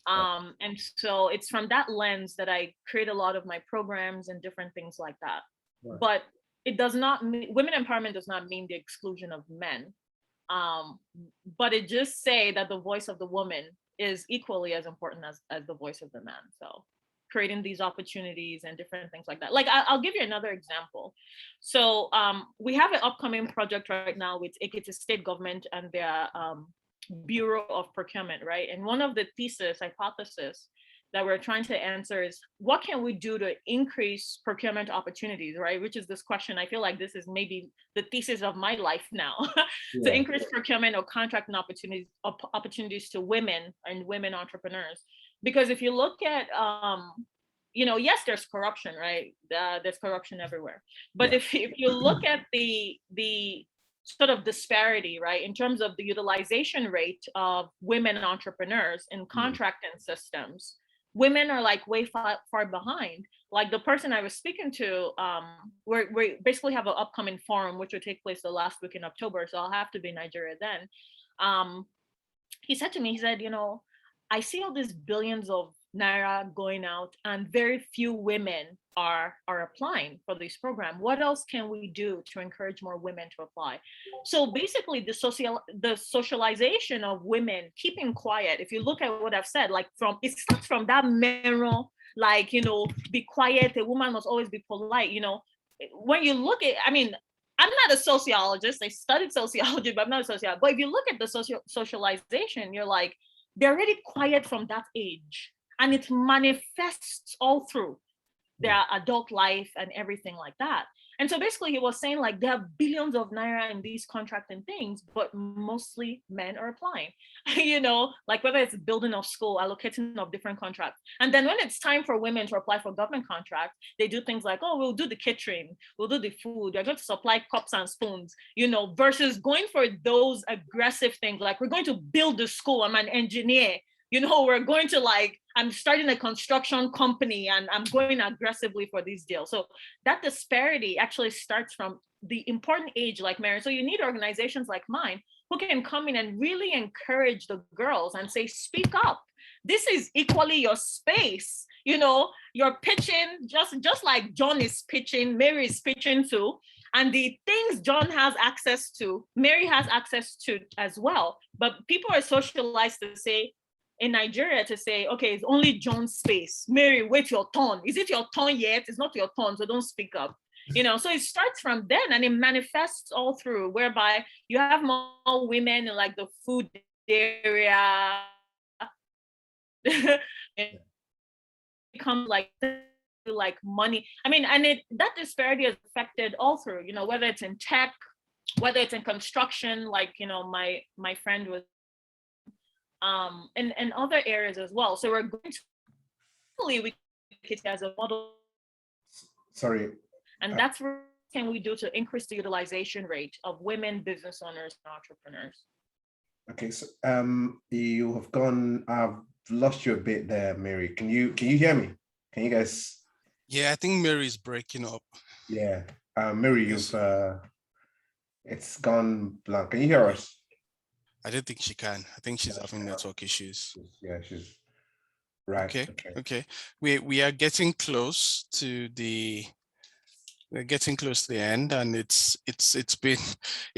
And so it's from that lens that I create a lot of my programs and different things like that. Right. But it does not mean, women empowerment does not mean the exclusion of men. But it just say that the voice of the woman is equally as important as the voice of the man. So creating these opportunities and different things like that. Like I'll give you another example. So we have an upcoming project right now with Ekiti State Government and their Bureau of Procurement, right? And one of the hypothesis that we're trying to answer is, what can we do to increase procurement opportunities, right? Which is this question. I feel like this is maybe the thesis of my life now. To increase procurement or contracting opportunities to women and women entrepreneurs. Because if you look at yes, there's corruption, right? There's corruption everywhere. But if you look at the sort of disparity, right, in terms of the utilization rate of women entrepreneurs in contracting systems, women are like way far behind. Like the person I was speaking to, we basically have an upcoming forum which will take place the last week in October, so I'll have to be in Nigeria then. He said to me, he said, I see all these billions of naira going out and very few women are applying for this program. What else can we do to encourage more women to apply? So basically the socialization of women keeping quiet, if you look at what I've said, like it starts from that mirror, like, be quiet, a woman must always be polite, when you look at, I'm not a sociologist, I studied sociology, but I'm not a sociologist. But if you look at the socialization, you're like, they're already quiet from that age. And it manifests all through their adult life and everything like that. And so basically he was saying like there are billions of naira in these contracting things, but mostly men are applying, like whether it's building of school, allocating of different contracts. And then when it's time for women to apply for government contracts, they do things like, oh, we'll do the catering, we'll do the food, we're going to supply cups and spoons, versus going for those aggressive things like we're going to build the school, I'm an engineer, we're going to I'm starting a construction company and I'm going aggressively for these deals. So that disparity actually starts from the important age like Mary. So you need organizations like mine who can come in and really encourage the girls and say, speak up. This is equally your space. You're pitching just like John is pitching, Mary is pitching too. And the things John has access to, Mary has access to as well. But people are socialized to say, in Nigeria, to say, okay, it's only John's space. Mary, wait your turn. Is it your turn yet? It's not your turn, so don't speak up. So it starts from then and it manifests all through, whereby you have more women in like the food area. It becomes like money. That disparity is affected all through, whether it's in tech, whether it's in construction, like, my friend was and other areas as well. So we're going to we it as a model.
Sorry.
And that's what can we do to increase the utilization rate of women business owners and entrepreneurs.
Okay, so you have gone. I've lost you a bit there, Mary. Can you hear me? Can you guys?
Yeah, I think Mary's breaking up.
Yeah, Mary, you've it's gone blank. Can you hear us?
I don't think she can. I think she's having network issues.
Yeah, she's right.
Okay. We are getting close to the end, and it's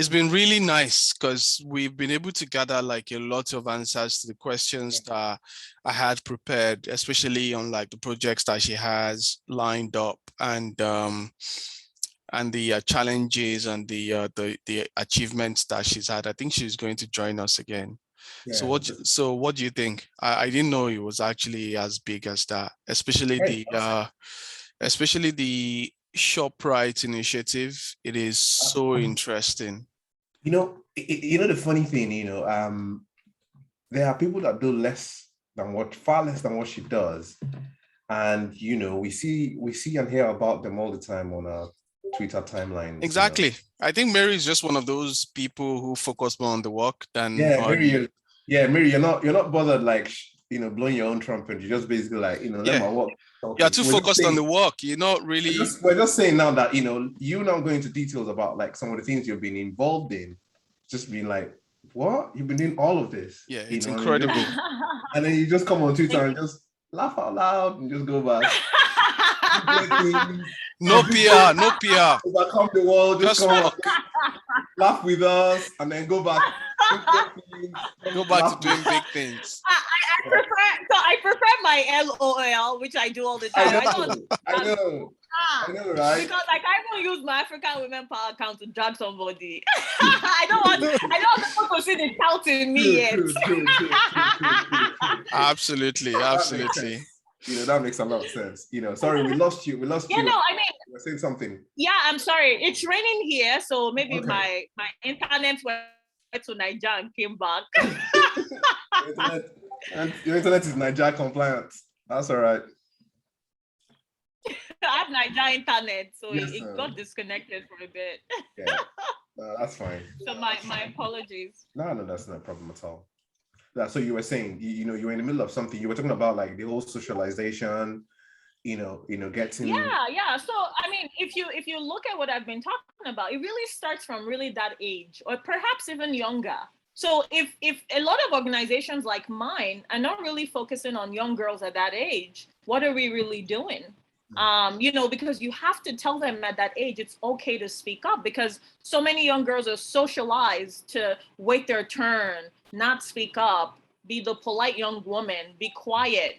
been really nice because we've been able to gather like a lot of answers to the questions that I had prepared, especially on like the projects that she has lined up and the challenges and the achievements that she's had. I think she's going to join us again. Yeah. So what do you think? I didn't know it was actually as big as that, especially the ShopRite initiative. It is so interesting.
The funny thing, there are people that do far less than what she does, and we see and hear about them all the time on our Twitter timelines.
Exactly. I think Mary is just one of those people who focus more on the work than
Mary, you're not bothered like blowing your own trumpet. You're just basically like let my work.
You're too focused on the work. You're not really.
We're just saying now that you now go into details about like some of the things you've been involved in. Just being like, what? You've been doing all of this?
Yeah, it's incredible.
And then you just come on Twitter and just laugh out loud and just go back.
No PR.
Overcome the world, just come on, laugh with us, and then go back.
Go back to doing big things.
I prefer my LOL, which I do all the time.
I know, right?
Because like I won't use my African Women Power account to drag somebody. I don't want people to see the tout in me yet.
True.
Absolutely.
That makes a lot of sense. Sorry, we lost you.
No,
you were saying something.
Yeah, I'm sorry. It's raining here, so maybe my internet went to Nigeria and came back.
Your internet is Nigeria compliant. That's all right.
I have Nigeria internet, so
Yes,
it got disconnected for a bit.
Yeah, that's fine.
So my apologies.
No, that's not a problem at all. So you were saying, you were in the middle of something. You were talking about like the whole socialization, getting.
Yeah. So I mean, if you look at what I've been talking about, it really starts from really that age, or perhaps even younger. So if a lot of organizations like mine are not really focusing on young girls at that age, what are we really doing? Because you have to tell them at that age it's okay to speak up, because so many young girls are socialized to wait their turn, not speak up, be the polite young woman, be quiet,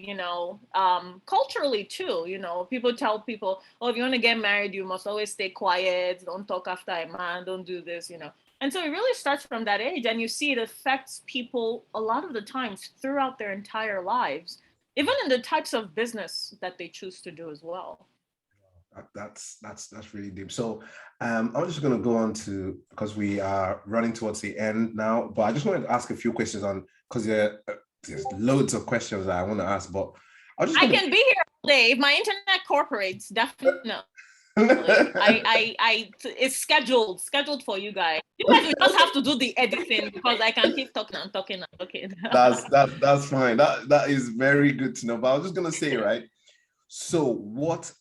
culturally too, people tell people, oh, if you want to get married, you must always stay quiet, don't talk after a man, don't do this, And so it really starts from that age, and you see it affects people a lot of the times throughout their entire lives, even in the types of business that they choose to do as well.
That's really deep. So I'm just going to go on to, because we are running towards the end now, but I just wanted to ask a few questions on, because there's loads of questions that I want to ask, but
I can be here all day if my internet cooperates. Definitely. It's scheduled for you guys. You guys will just have to do the editing, because I can keep talking and talking and talking.
That's fine. That is very good to know. But I was just going to say, right? So what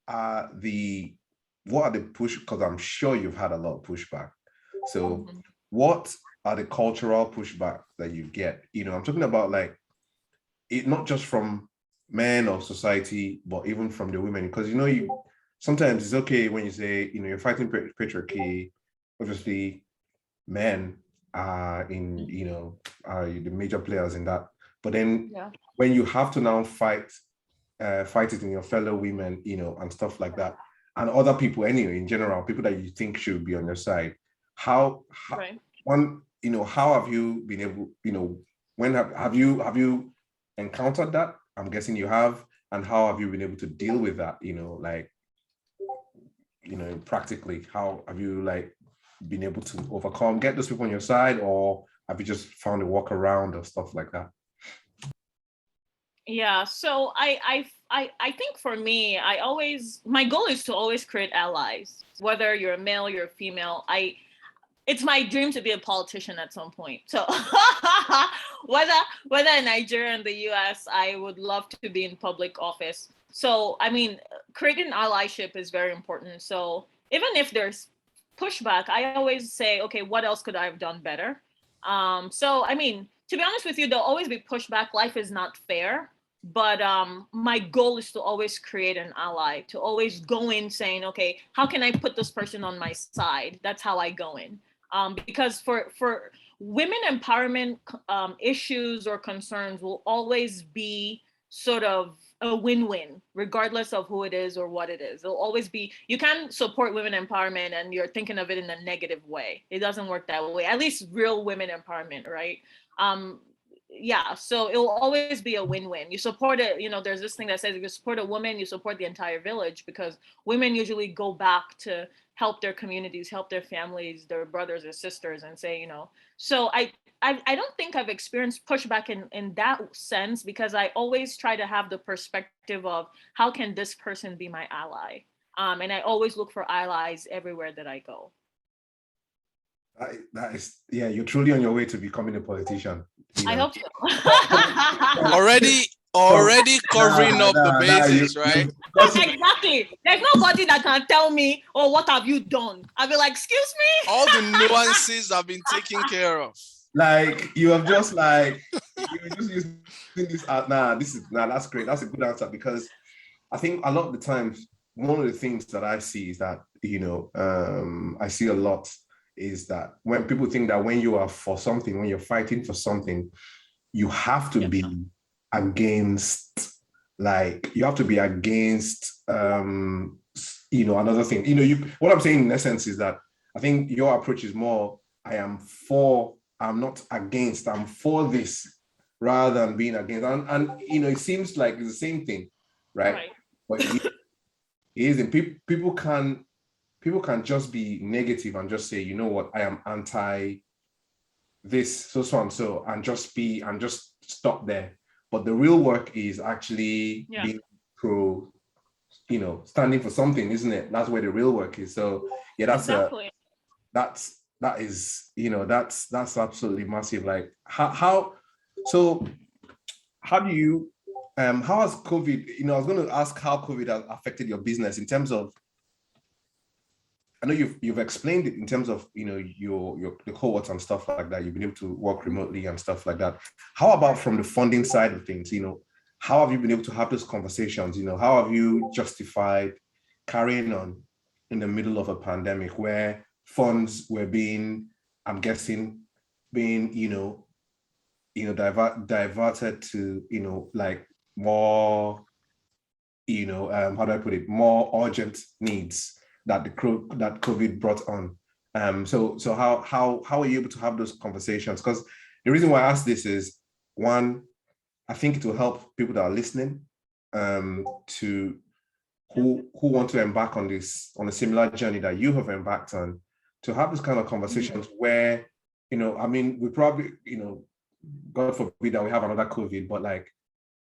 are the push, because I'm sure you've had a lot of pushback. So what are the cultural pushback that you get? I'm talking about like it, not just from men or society, but even from the women, because sometimes it's okay when you say, you're fighting patriarchy. Obviously, men are are the major players in that. But then when you have to now fight it in your fellow women, and stuff like that, and other people anyway, in general, people that you think should be on your side, how how have you been able, when have you encountered that? I'm guessing you have. And how have you been able to deal with that, practically? How have you been able to overcome, get those people on your side, or have you just found a workaround or stuff like that?
Yeah, so I think for me, my goal is to always create allies, whether you're a male, you're a female. It's my dream to be a politician at some point. So whether in Nigeria and the US, I would love to be in public office. So, I mean, creating allyship is very important. So even if there's pushback, I always say, okay, what else could I have done better? So, I mean, to be honest with you, there'll always be pushback. Life is not fair. But my goal is to always create an ally, to always go in saying, okay, how can I put this person on my side? That's how I go in. Because for women empowerment issues or concerns will always be sort of a win-win, regardless of who it is or what it is. It'll always be, you can't support women empowerment and you're thinking of it in a negative way. It doesn't work that way, at least real women empowerment, right? So it will always be a win-win. You support it, there's this thing that says if you support a woman, you support the entire village, because women usually go back to help their communities, help their families, their brothers or sisters, and say, So I don't think I've experienced pushback in that sense, because I always try to have the perspective of how can this person be my ally? And I always look for allies everywhere that I go.
That is, you're truly on your way to becoming a politician.
I hope so.
already covering up the basics, right?
Exactly. There's nobody that can tell me, oh, what have you done? I'll be like, excuse me?
All the nuances have been taken care of.
You have just you're just using this. That's great. That's a good answer, because I think a lot of the times, one of the things that I see is that, I see a lot is that when people think that when you are for something, when you're fighting for something, you have to be against, you have to be against, another thing. What I'm saying in essence is that I think your approach is more, I'm not against, I'm for this, rather than being against. And it seems like it's the same thing, right? But it isn't. People can just be negative and just say, you know what, I am anti this, so and so, and just stop there. But the real work is actually being pro standing for something, isn't it? That's where the real work is. So yeah, that's absolutely massive. Like how do you how has COVID, I was going to ask how COVID has affected your business in terms of, I know you've explained it in terms of, the cohorts and stuff like that. You've been able to work remotely and stuff like that. How about from the funding side of things? How have you been able to have those conversations? How have you justified carrying on in the middle of a pandemic where funds were being, I'm guessing, diverted to, like more, how do I put it, more urgent needs that that COVID brought on. So how are you able to have those conversations? Because the reason why I ask this is, one, I think it will help people that are listening, to who want to embark on a similar journey that you have embarked on, to have this kind of conversations where, we probably, God forbid that we have another COVID, but like,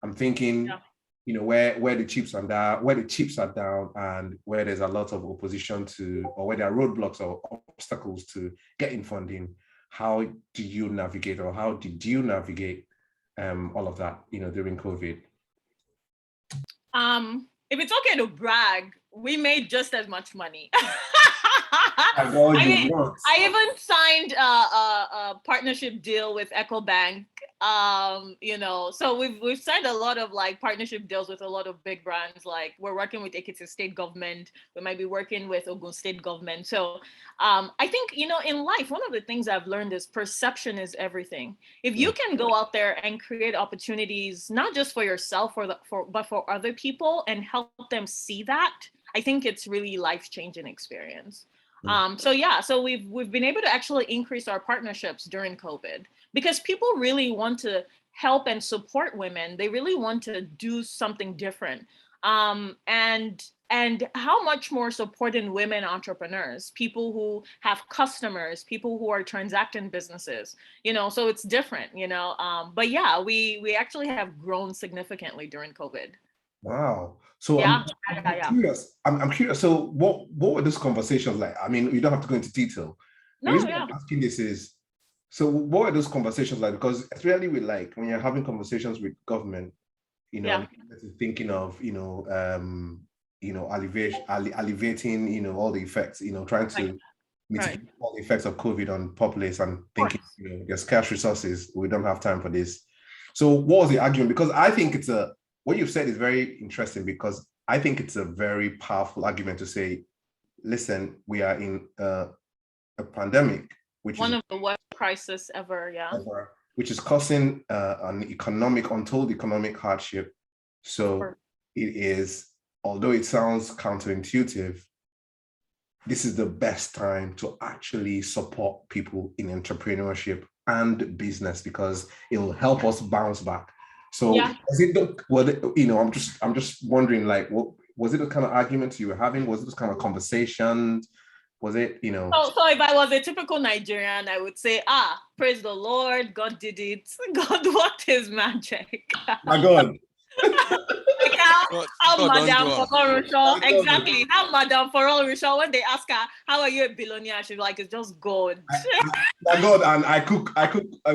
I'm thinking, where the chips are down and where there's a lot of opposition to, or where there are roadblocks or obstacles to getting funding, how do you navigate, or how did you navigate all of that, during COVID?
If it's okay to brag, we made just as much money. I even signed a partnership deal with EcoBank. So we've signed a lot of like partnership deals with a lot of big brands. Like we're working with Ekiti State government. We might be working with Ogun State government. So I think, in life, one of the things I've learned is perception is everything. If you can go out there and create opportunities, not just for yourself but for other people, and help them see that, I think it's really life-changing experience. So we've been able to actually increase our partnerships during COVID because people really want to help and support women. They really want to do something different. And how much more supporting women entrepreneurs, people who have customers, people who are transacting businesses, so it's different, but yeah, we actually have grown significantly during COVID.
Wow. So I'm curious. I'm curious. So what were those conversations like? I mean, you don't have to go into detail. The reason I'm asking this is, so what were those conversations like? Because especially with like when you're having conversations with government, thinking of alleviating all the effects, trying to mitigate all the effects of COVID on populace, and thinking there's scarce resources. We don't have time for this. So what was the argument? Because I think what you've said is very interesting, because I think it's a very powerful argument to say, listen, we are in a pandemic, which is one
of the worst crises ever,
which is causing an untold economic hardship. So it is, although it sounds counterintuitive, this is the best time to actually support people in entrepreneurship and business, because it will help us bounce back. So I'm just wondering, like, was it the kind of arguments you were having? Was it this kind of conversations? Was it,
So if I was a typical Nigerian, I would say, praise the Lord, God did it. God worked his magic.
My God.
How Madame Forol, exactly. How Madame Forol, when they ask her, how are you a billionaire? She's like, it's just God.
My God, and I cook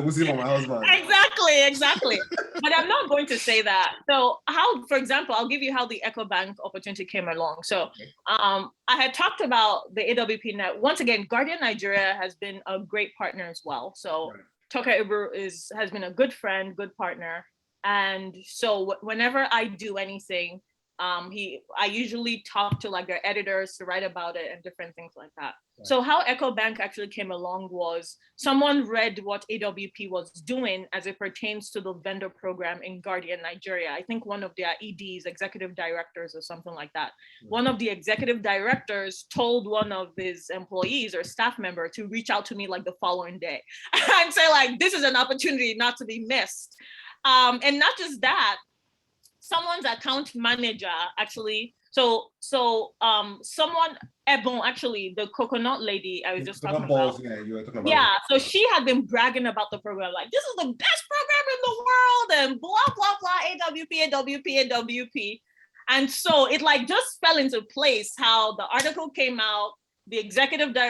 with him on my husband.
Exactly. But I'm not going to say that. So for example, I'll give you how the EcoBank opportunity came along. So I had talked about the AWP net. Once again, Guardian Nigeria has been a great partner as well. So Toka Ibu has been a good friend, good partner. And so whenever I do anything, I usually talk to like their editors to write about it and different things like that. Right. So how EcoBank actually came along was someone read what AWP was doing as it pertains to the vendor program in Guardian Nigeria. I think one of their EDs, executive directors or something like that. Right. One of the executive directors told one of his employees or staff member to reach out to me like the following day and say like, this is an opportunity not to be missed. And not just that, someone's account manager actually, someone, Ebon, actually, the coconut lady I was just talking about.
You were talking about.
Yeah, so she had been bragging about the program, like, this is the best program in the world, and blah, blah, blah, AWP. And so it like just fell into place how the article came out. The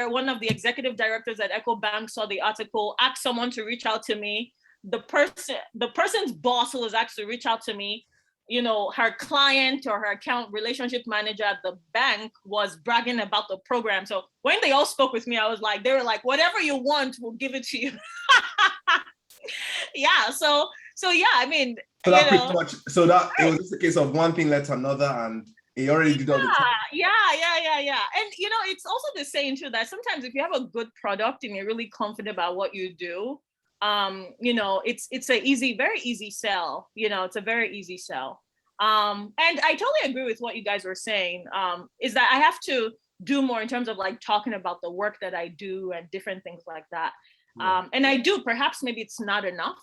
one of the executive directors at EcoBank saw the article, asked someone to reach out to me. The person's boss who was asked to reach out to me, her client or her account relationship manager at the bank was bragging about the program. So when they all spoke with me, they were like, whatever you want, we'll give it to you. Yeah. So yeah, I mean,
so that pretty much, so that it was just a case of one thing led to another, and he already did all the time.
Yeah. And it's also the saying too that sometimes if you have a good product and you're really confident about what you do, it's a very easy sell. It's a very easy sell. And I totally agree with what you guys were saying. Is that I have to do more in terms of like talking about the work that I do and different things like that. Yeah. And I do. Perhaps maybe it's not enough.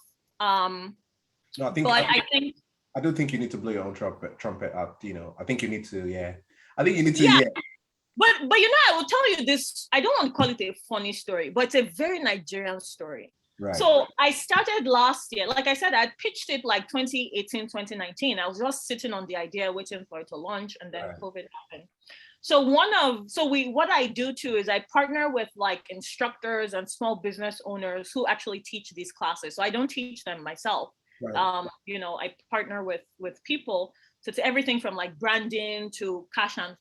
No, I do think you need to blow your own trumpet up. I think you need to. Yeah. I think you need to. Yeah.
But I will tell you this. I don't want to call it a funny story, but it's a very Nigerian story. Right. So I started last year. Like I said, I pitched it like 2018, 2019. I was just sitting on the idea, waiting for it to launch, and then COVID happened. So what I do too is I partner with like instructors and small business owners who actually teach these classes. So I don't teach them myself. Right. I partner with people. So it's everything from like branding to cash and,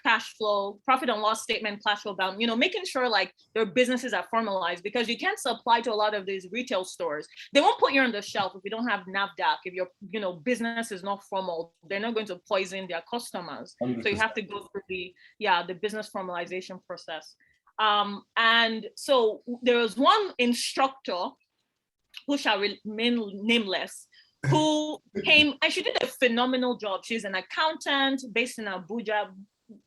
cash flow, profit and loss statement, cash flow bound, making sure like their businesses are formalized, because you can't supply to a lot of these retail stores. They won't put you on the shelf if you don't have NAFDAC. If your, business is not formal, they're not going to poison their customers. 100%. So you have to go through the business formalization process. And so there was one instructor who shall remain nameless, who came, and she did a phenomenal job. She's an accountant based in Abuja,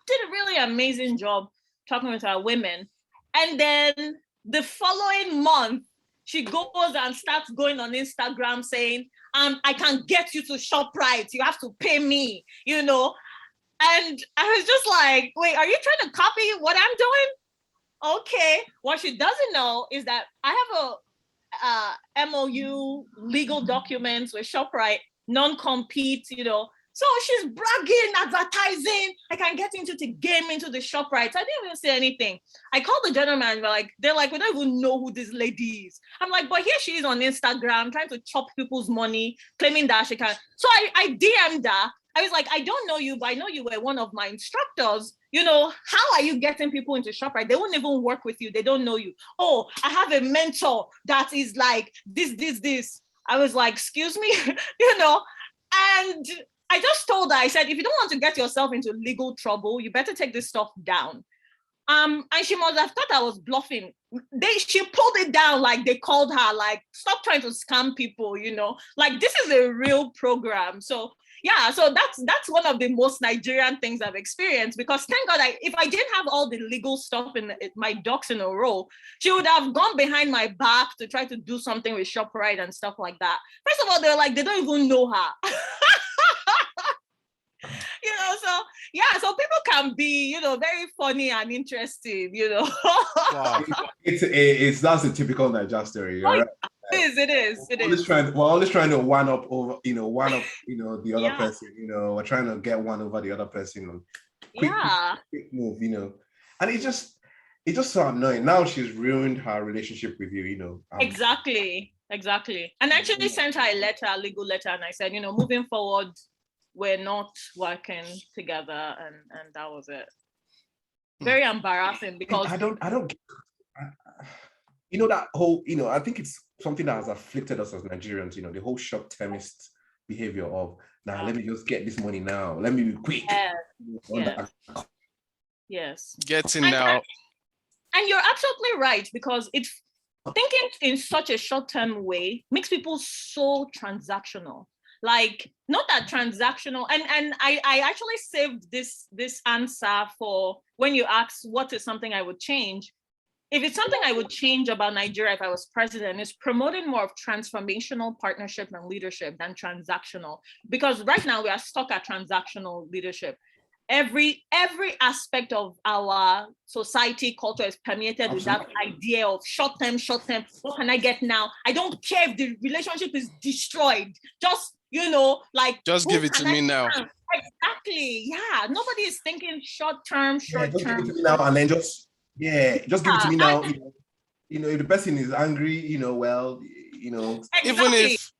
did a really amazing job talking with our women. And then the following month, she goes and starts going on Instagram saying, I can get you to ShopRite. You have to pay me, And I was just like, wait, are you trying to copy what I'm doing? Okay. What she doesn't know is that I have a MOU, legal documents with ShopRite, non-compete, So she's bragging, advertising. I can get into the game, into the ShopRite. So I didn't even say anything. I called the general manager, they're like, we don't even know who this lady is. I'm like, but here she is on Instagram trying to chop people's money, claiming that she can. So I DM'd her. I was like, I don't know you, but I know you were one of my instructors. How are you getting people into ShopRite? They won't even work with you. They don't know you. Oh, I have a mentor that is like this. I was like, excuse me, and I just told her, I said, if you don't want to get yourself into legal trouble, you better take this stuff down. And she must have thought I was bluffing. She pulled it down, like they called her, like, stop trying to scam people, like this is a real program. So yeah, so that's one of the most Nigerian things I've experienced, because thank God, if I didn't have all the legal stuff in my ducks in a row, she would have gone behind my back to try to do something with ShopRite and stuff like that. First of all, they're like, they don't even know her. So people can be, very funny and interesting,
Wow. That's a typical Nigeria story. Right?
It is.
We're always trying to one up the other person. We're trying to get one over the other person. Quick move, and it's just so annoying. Now she's ruined her relationship with you.
Exactly. And I actually sent her a legal letter, and I said, moving forward, we're not working together, and that was it. Very embarrassing, because
I don't that whole, I think it's something that has afflicted us as Nigerians, the whole short-termist behavior of, let me just get this money now, let me be quick.
Yes.
Get in now.
And you're absolutely right, because it's thinking in such a short-term way makes people so transactional. Like, not that transactional. And I actually saved this answer for when you ask what is something I would change. If it's something I would change about Nigeria if I was president, is promoting more of transformational partnership and leadership than transactional. Because right now we are stuck at transactional leadership. Every aspect of our society culture is permeated with that idea of short term. What can I get now? I don't care if the relationship is destroyed. Just like
just give it to me now.
Exactly. Yeah. Nobody is thinking short term.
Just give it to me now, and then just give it to me now. If the person is angry, well,
Exactly.
Even if,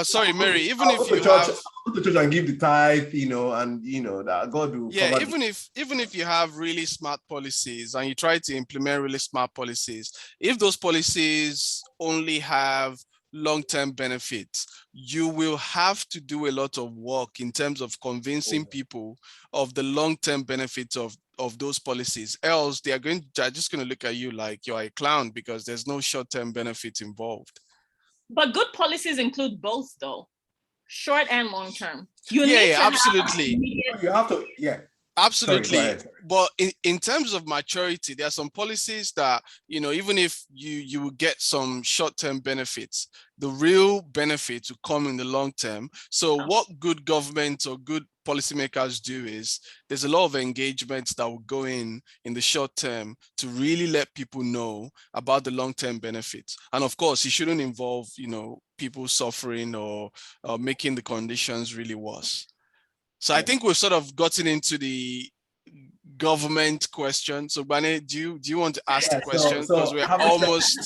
sorry, Mary, even
I'll
if
go
you
to
have,
church and give the tithe, and that God will cover.
Even if you have really smart policies and you try to implement really smart policies, if those policies only have long-term benefits, you will have to do a lot of work in terms of convincing people of the long-term benefits of those policies. Else they're just going to look at you like you're a clown because there's no short-term benefit involved.
But good policies include both, though, short and long term.
Absolutely.
You have to,
Absolutely.
Sorry,
but in terms of maturity, there are some policies that, even if you will get some short-term benefits, the real benefits will come in the long term. So what good government or good policymakers do is there's a lot of engagements that will go in the short term to really let people know about the long-term benefits. And of course, it shouldn't involve, people suffering or making the conditions really worse. So I think we've sort of gotten into the government question. So Bane, do you want to ask the question? Because we're almost...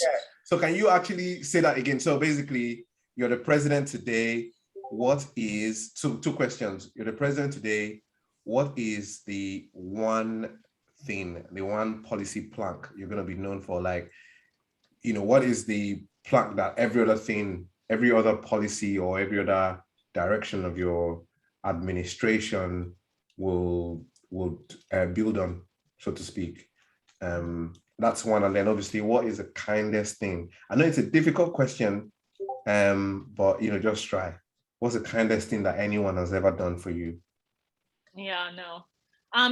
So can you actually say that again? So basically, you're the president today. What is, two questions. You're the president today. What is the one thing, the one policy plank you're going to be known for? Like, what is the plank that every other policy or every other direction of your administration will build on, so to speak? That's one. And then obviously, what is the kindest thing? I know it's a difficult question, but just try. What's the kindest thing that anyone has ever done for you?
Yeah, no.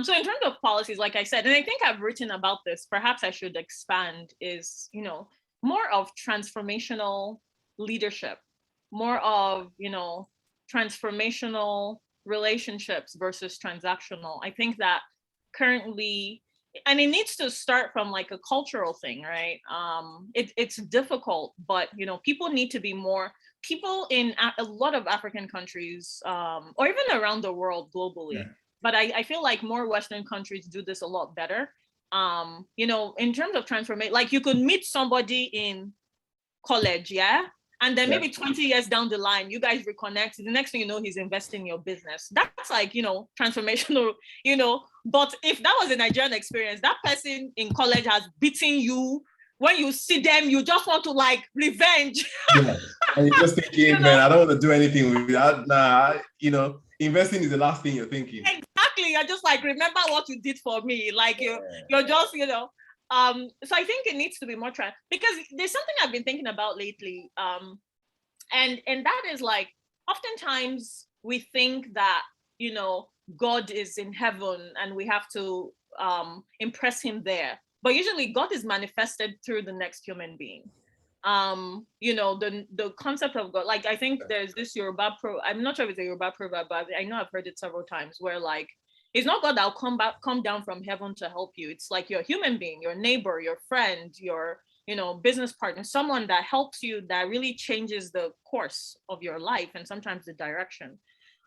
So in terms of policies, like I said, and I think I've written about this, perhaps I should expand, is, more of transformational leadership, more of, transformational relationships versus transactional. I think that currently, and it needs to start from like a cultural thing, right? It's difficult, but people need to be more, people in a lot of African countries, or even around the world globally, but I feel like more Western countries do this a lot better. In terms of transformation, like you could meet somebody in college, and then maybe 20 years down the line, you guys reconnect. The next thing you know, he's investing in your business. That's like, transformational, But if that was a Nigerian experience, that person in college has beaten you. When you see them, you just want to like revenge.
And you're just thinking, man, I don't want to do anything with that. Nah, investing is the last thing you're thinking.
Exactly. You're just like, remember what you did for me. Like you're just, so I think it needs to be more because there's something I've been thinking about lately. And that is like, oftentimes we think that, God is in heaven and we have to impress him there. But usually God is manifested through the next human being. The concept of God, like I think there's this Yoruba I'm not sure if it's a Yoruba proverb, but I know I've heard it several times, where like, it's not God that'll come down from heaven to help you. It's like your human being, your neighbor, your friend, your business partner, someone that helps you, that really changes the course of your life and sometimes the direction.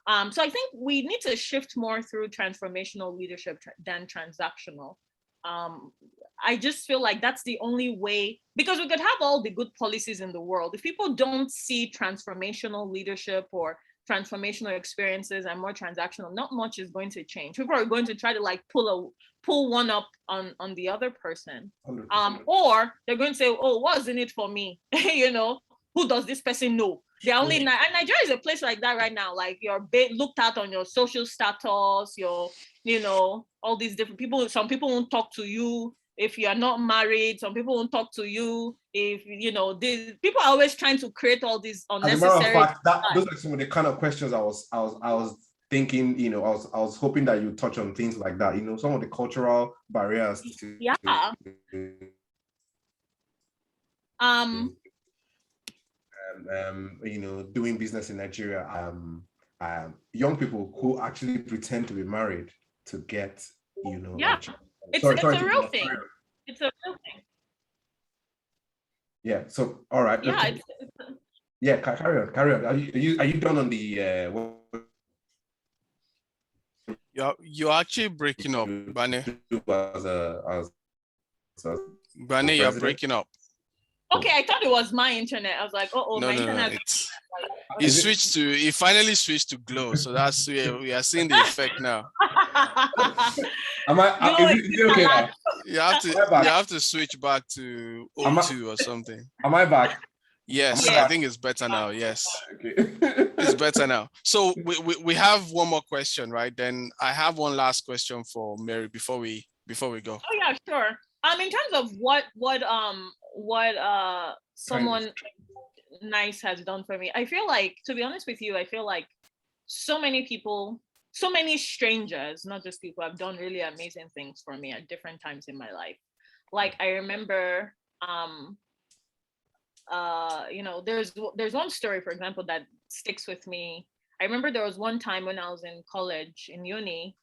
So I think we need to shift more through transformational leadership than transactional. I just feel like that's the only way, because we could have all the good policies in the world. If people don't see transformational leadership or transformational experiences and more transactional, not much is going to change. People are going to try to like pull one up on the other person. Or they're going to say, oh, what's in it for me? Who does this person know? They're only and Nigeria is a place like that right now. Like you're looked at on your social status, your, all these different people. Some people won't talk to you if you are not married. Some people won't talk to you if people are always trying to create all these unnecessary.
As a matter of fact, those are some of the kind of questions I was thinking. I was hoping that you touch on things like that. Some of the cultural barriers. Doing business in Nigeria, young people who actually pretend to be married to get,
it's a real thing. It's a real thing.
Yeah. So, all right.
Yeah.
Okay. Yeah, carry on, carry on. Are you done on the
You're actually breaking up, Bane.
as
Bane, you're
president?
breaking up.
Okay, I thought it was my internet. I was like, oh,
No,
my
no, no.
internet.
He finally switched to Glow. So that's where we are seeing the effect now.
Am I? Is it okay now?
You have to switch back to O2 or something.
Am I back?
Yes,
Yeah.
I think it's better now. Yes.
Okay.
It's better now. So we have one more question, right? Then I have one last question for Mary before we go.
Oh yeah, sure. In terms of what someone nice has done for me, I feel like, to be honest with you, I feel like so many people, so many strangers, not just people, have done really amazing things for me at different times in my life. Like I remember, there's one story, for example, that sticks with me. I remember there was one time when I was in college, in uni,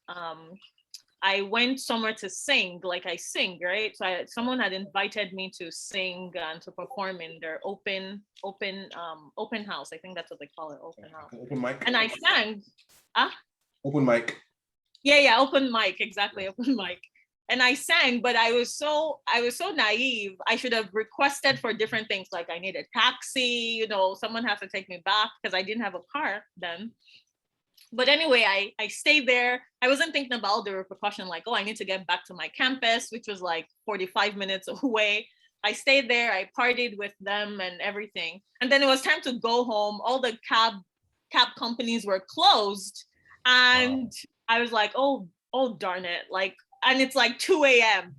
I went somewhere to sing, like I sing, right? So someone had invited me to sing and to perform in their open house. I think that's what they call it, open house.
Open mic.
And I sang.
Open mic.
Yeah, open mic, exactly, open mic. And I sang, but I was so naive. I should have requested for different things, like I need a taxi, someone has to take me back because I didn't have a car then. But anyway, I stayed there. I wasn't thinking about the repercussion, like, oh, I need to get back to my campus, which was like 45 minutes away. I stayed there. I partied with them and everything. And then it was time to go home. All the cab companies were closed. And I was like, oh, darn it. Like, and it's like 2 a.m.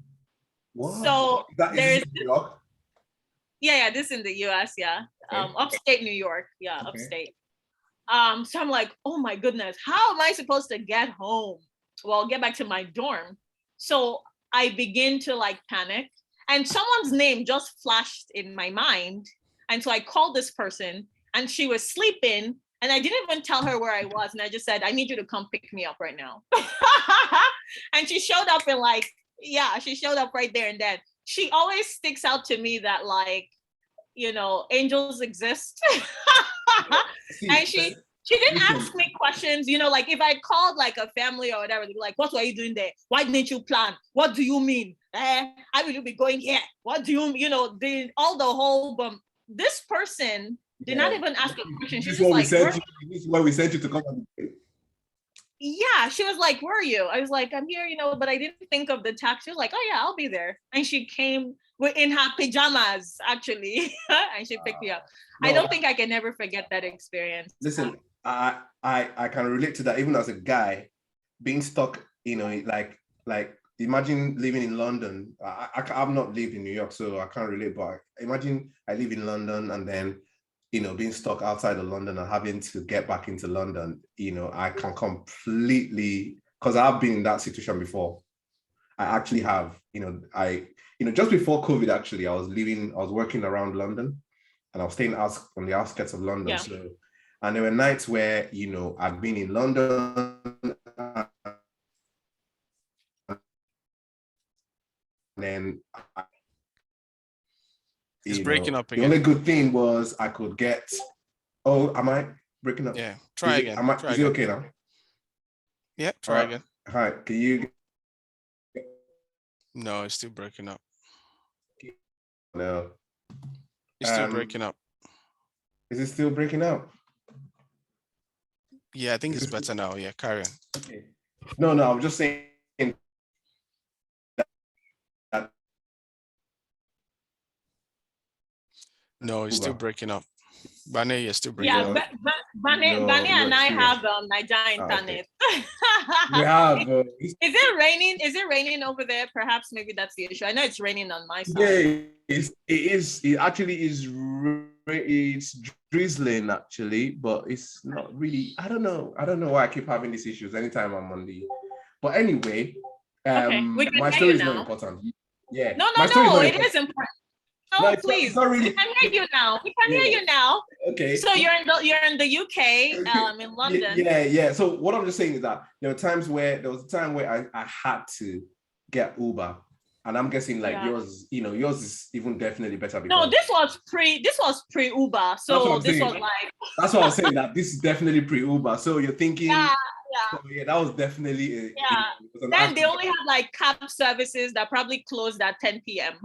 What?
So there's
New York?
Yeah, this in the US, yeah.
Okay.
Upstate New York. Yeah,
Okay.
upstate. So I'm like, oh my goodness, how am I supposed to get home? Well, get back to my dorm. So I begin to like panic, and someone's name just flashed in my mind. And so I called this person, and she was sleeping, and I didn't even tell her where I was. And I just said, I need you to come pick me up right now. And she showed up she showed up right there and then. She always sticks out to me that, like, angels exist. And she didn't ask me questions, like if I called like a family or whatever, they'd be like, what were you doing there? Why didn't you plan? What do you mean? How will you be going here? What do you, all the whole, this person did not even ask a question. She's just like,
this is why we sent you to come on.
Yeah, she was like, where are you? I was like, I'm here, but I didn't think of the taxi. She was like, oh yeah, I'll be there. And she came in her pajamas, actually, and she picked me up. No, I don't think I can ever forget that experience.
Listen, I can relate to that. Even as a guy, being stuck, like imagine living in London. I've not lived in New York, so I can't relate. But imagine I live in London and then, being stuck outside of London and having to get back into London. I can completely, because I've been in that situation before. I actually have. Just before COVID, actually, I was working around London, and I was staying on the outskirts of London. Yeah. So, and there were nights where, I've been in London, and then
it's breaking up again.
The only good thing was I could get. Oh, am I breaking up?
Yeah, try again.
Is it okay now?
Yeah, try again.
Hi, can you?
No, it's still breaking up.
No.
It's still breaking up.
Is it still breaking up?
Yeah, I think it's better now. Yeah, carry on.
Okay. No, I'm just saying that.
No, it's still breaking up. Bane, you're still breaking up.
Bane and I have Niger internet.
Okay. We have.
Is it raining? Is it raining over there? Perhaps maybe that's the issue. I know it's raining on my side.
Yeah, it is. It actually is. It's drizzling actually, but it's not really. I don't know why I keep having these issues anytime I'm on the. But anyway, my story is not important. Yeah.
No, it is important. No, please.
It's not really.
We can hear you now. Hear you now.
Okay.
So you're in the UK, in London.
Yeah. So what I'm just saying is that there was a time where I had to get Uber, And I'm guessing like
Yeah.
yours is even definitely better because
No, this was pre Uber. So this was like
that's what I was saying, that this is definitely pre-Uber. So you're thinking,
yeah.
so yeah, that was definitely
Yeah. Then they only have like cab services that probably closed at 10 p.m.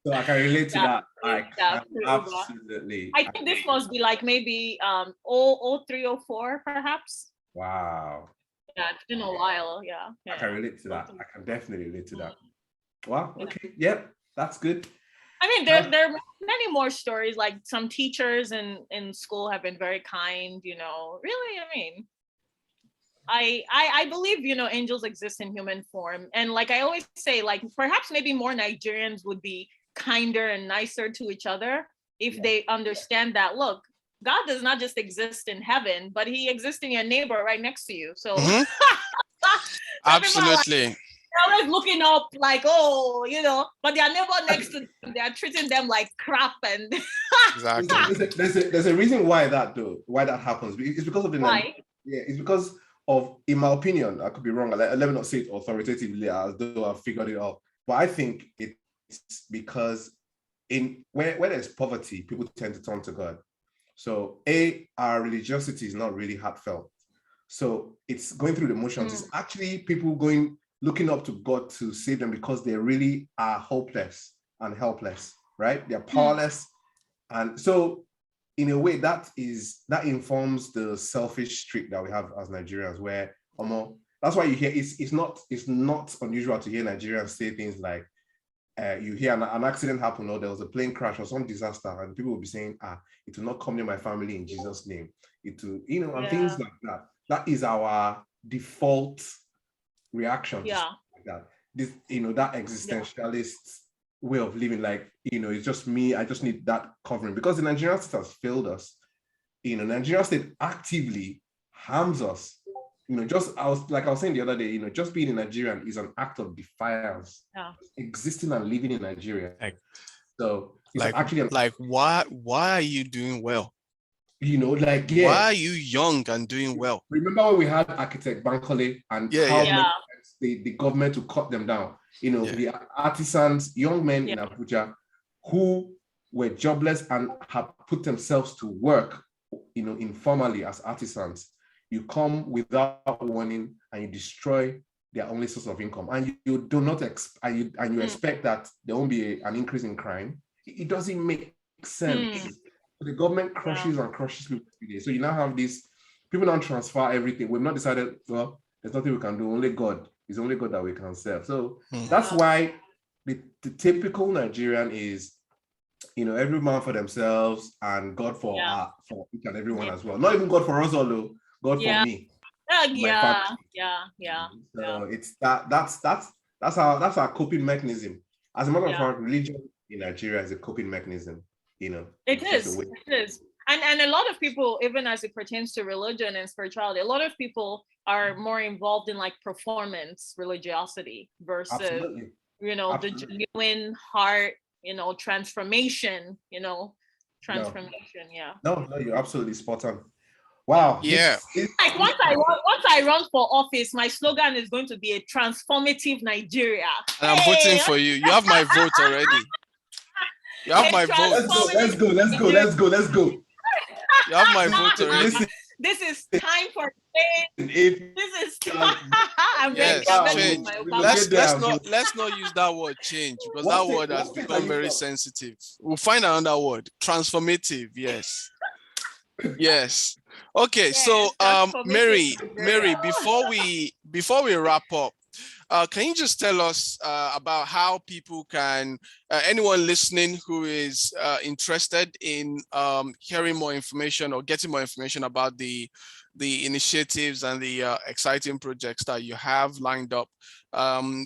So I can relate to that. I can
pre-Uber.
absolutely.
I think this must be like maybe 0304 perhaps.
Wow.
Yeah, it's been a while. Yeah.
I can relate to that. I can definitely relate to that. Wow. Okay. Yep. That's good.
I mean, there are many more stories. Like some teachers in school have been very kind. Really. I mean, I believe angels exist in human form, and like I always say, like perhaps maybe more Nigerians would be kinder and nicer to each other if they understand that. Look, God does not just exist in heaven, but He exists in your neighbor right next to you. So
absolutely.
They're always looking up like, but their neighbor next to them, they are treating them like crap. And
exactly.
There's a reason why that happens. It's because of the
why?
Yeah, it's because of, in my opinion, I could be wrong. Let me not say it authoritatively as though I've figured it out. But I think it's because where there's poverty, people tend to turn to God. So our religiosity is not really heartfelt. So it's going through the motions. It's actually people looking up to God to save them because they really are hopeless and helpless, right? They're powerless. And so in a way, that informs the selfish streak that we have as Nigerians, where that's why you hear it's not unusual to hear Nigerians say things like, you hear an accident happen, or there was a plane crash or some disaster, and people will be saying, it will not come near my family in Jesus' name. It will, and things like that. That is our default reaction.
Yeah.
Like that. This, that existentialist way of living, like, it's just me, I just need that covering, because the Nigerian state has failed us. Nigerian state actively harms us. I was saying the other day, just being a Nigerian is an act of defiance.
Yeah.
Existing and living in Nigeria. So it's
like,
actually
why are you doing well?
Why
are you young and doing well?
Remember when we had architect Bankole and how the government to cut them down? The artisans, young men in Abuja who were jobless and have put themselves to work, informally as artisans. You come without warning and you destroy their only source of income, and you do not expect that there won't be an increase in crime. It doesn't make sense. The government crushes and crushes people every day. So you now have this, people now transfer everything. We've not decided, well, there's nothing we can do. Only God. It's only God that we can serve. So that's why the typical Nigerian is, every man for themselves and God for each and everyone as well. Not even God for us all, though. God for me. So it's that's our coping mechanism. As a matter of fact, religion in Nigeria is a coping mechanism.
It is. And a lot of people, even as it pertains to religion and spirituality, a lot of people are more involved in like performance religiosity versus, the genuine heart, transformation, transformation.
No, you're absolutely spot on. Wow.
Yeah.
Like once I run for office, my slogan is going to be a transformative Nigeria.
And I'm voting for you. You have my vote already. You have my vote.
Let's go.
You have my vote already.
Listen,
this is time for change. This is I'm
change. Let's not use that word change, because that word has become very sensitive. We'll find another word. Transformative, yes. Yes. Okay, so Mary, before we wrap up, can you just tell us about how people can, anyone listening who is interested in hearing more information or getting more information about the initiatives and the exciting projects that you have lined up,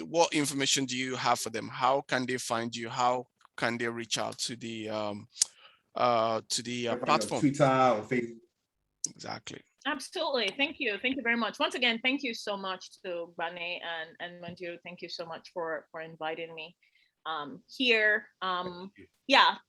what information do you have for them? How can they find you? How can they reach out to the platform?
Twitter or Facebook.
Exactly.
Absolutely. Thank you very much. Once again, thank you so much to Bane and Manju. Thank you so much for inviting me here.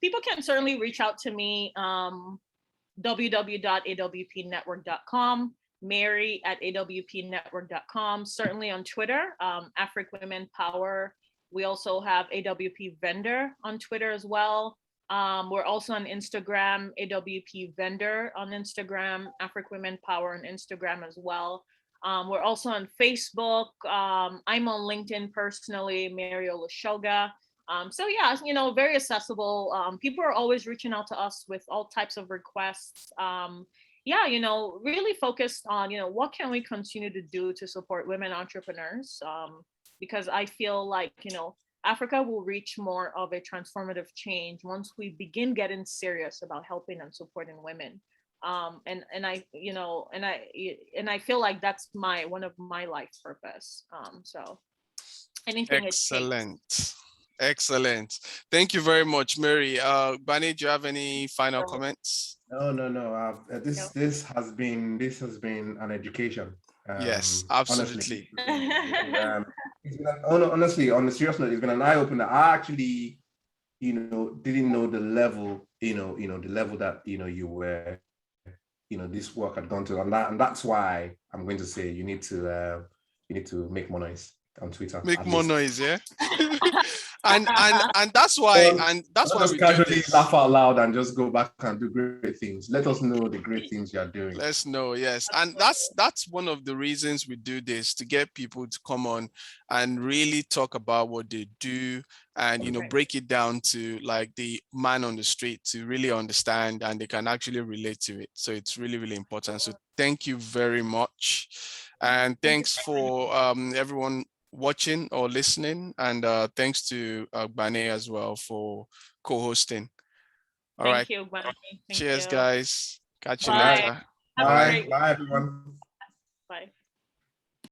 People can certainly reach out to me, www.awpnetwork.com. Mary at AWPNetwork.com. Certainly on Twitter, Afric Women Power. We also have AWP Vendor on Twitter as well. We're also on Instagram, AWP Vendor on Instagram, Afric Women Power on Instagram as well. We're also on Facebook. I'm on LinkedIn personally, Mary Olushoga. So yeah, very accessible. People are always reaching out to us with all types of requests. Yeah, really focused on, what can we continue to do to support women entrepreneurs? Because I feel like, Africa will reach more of a transformative change once we begin getting serious about helping and supporting women. And I feel like that's one of my life purpose. So anything
Excellent.
it takes.
Excellent. Thank you very much, Mary. Bani, do you have any final comments?
No. This has been an education.
Yes, absolutely.
Honestly, on the serious note, it's been an eye opener. I actually, didn't know the level, the level that you were, this work had gone to, and that's why I'm going to say you need to make more noise on Twitter.
Make more noise, yeah. and that's why, why
just
we
casually
do this.
laugh out loud and just go back and do great things. Let us know the great things you are doing.
Let's know, yes. And that's one of the reasons we do this, to get people to come on and really talk about what they do and break it down to like the man on the street to really understand, and they can actually relate to it. So it's really, really important. So thank you very much. And thanks for everyone watching or listening, and thanks to Bane as well for co-hosting. All right.
Thank you, Bane.
Cheers, guys. Catch you
Bye.
later.
Have a great
Bye, everyone.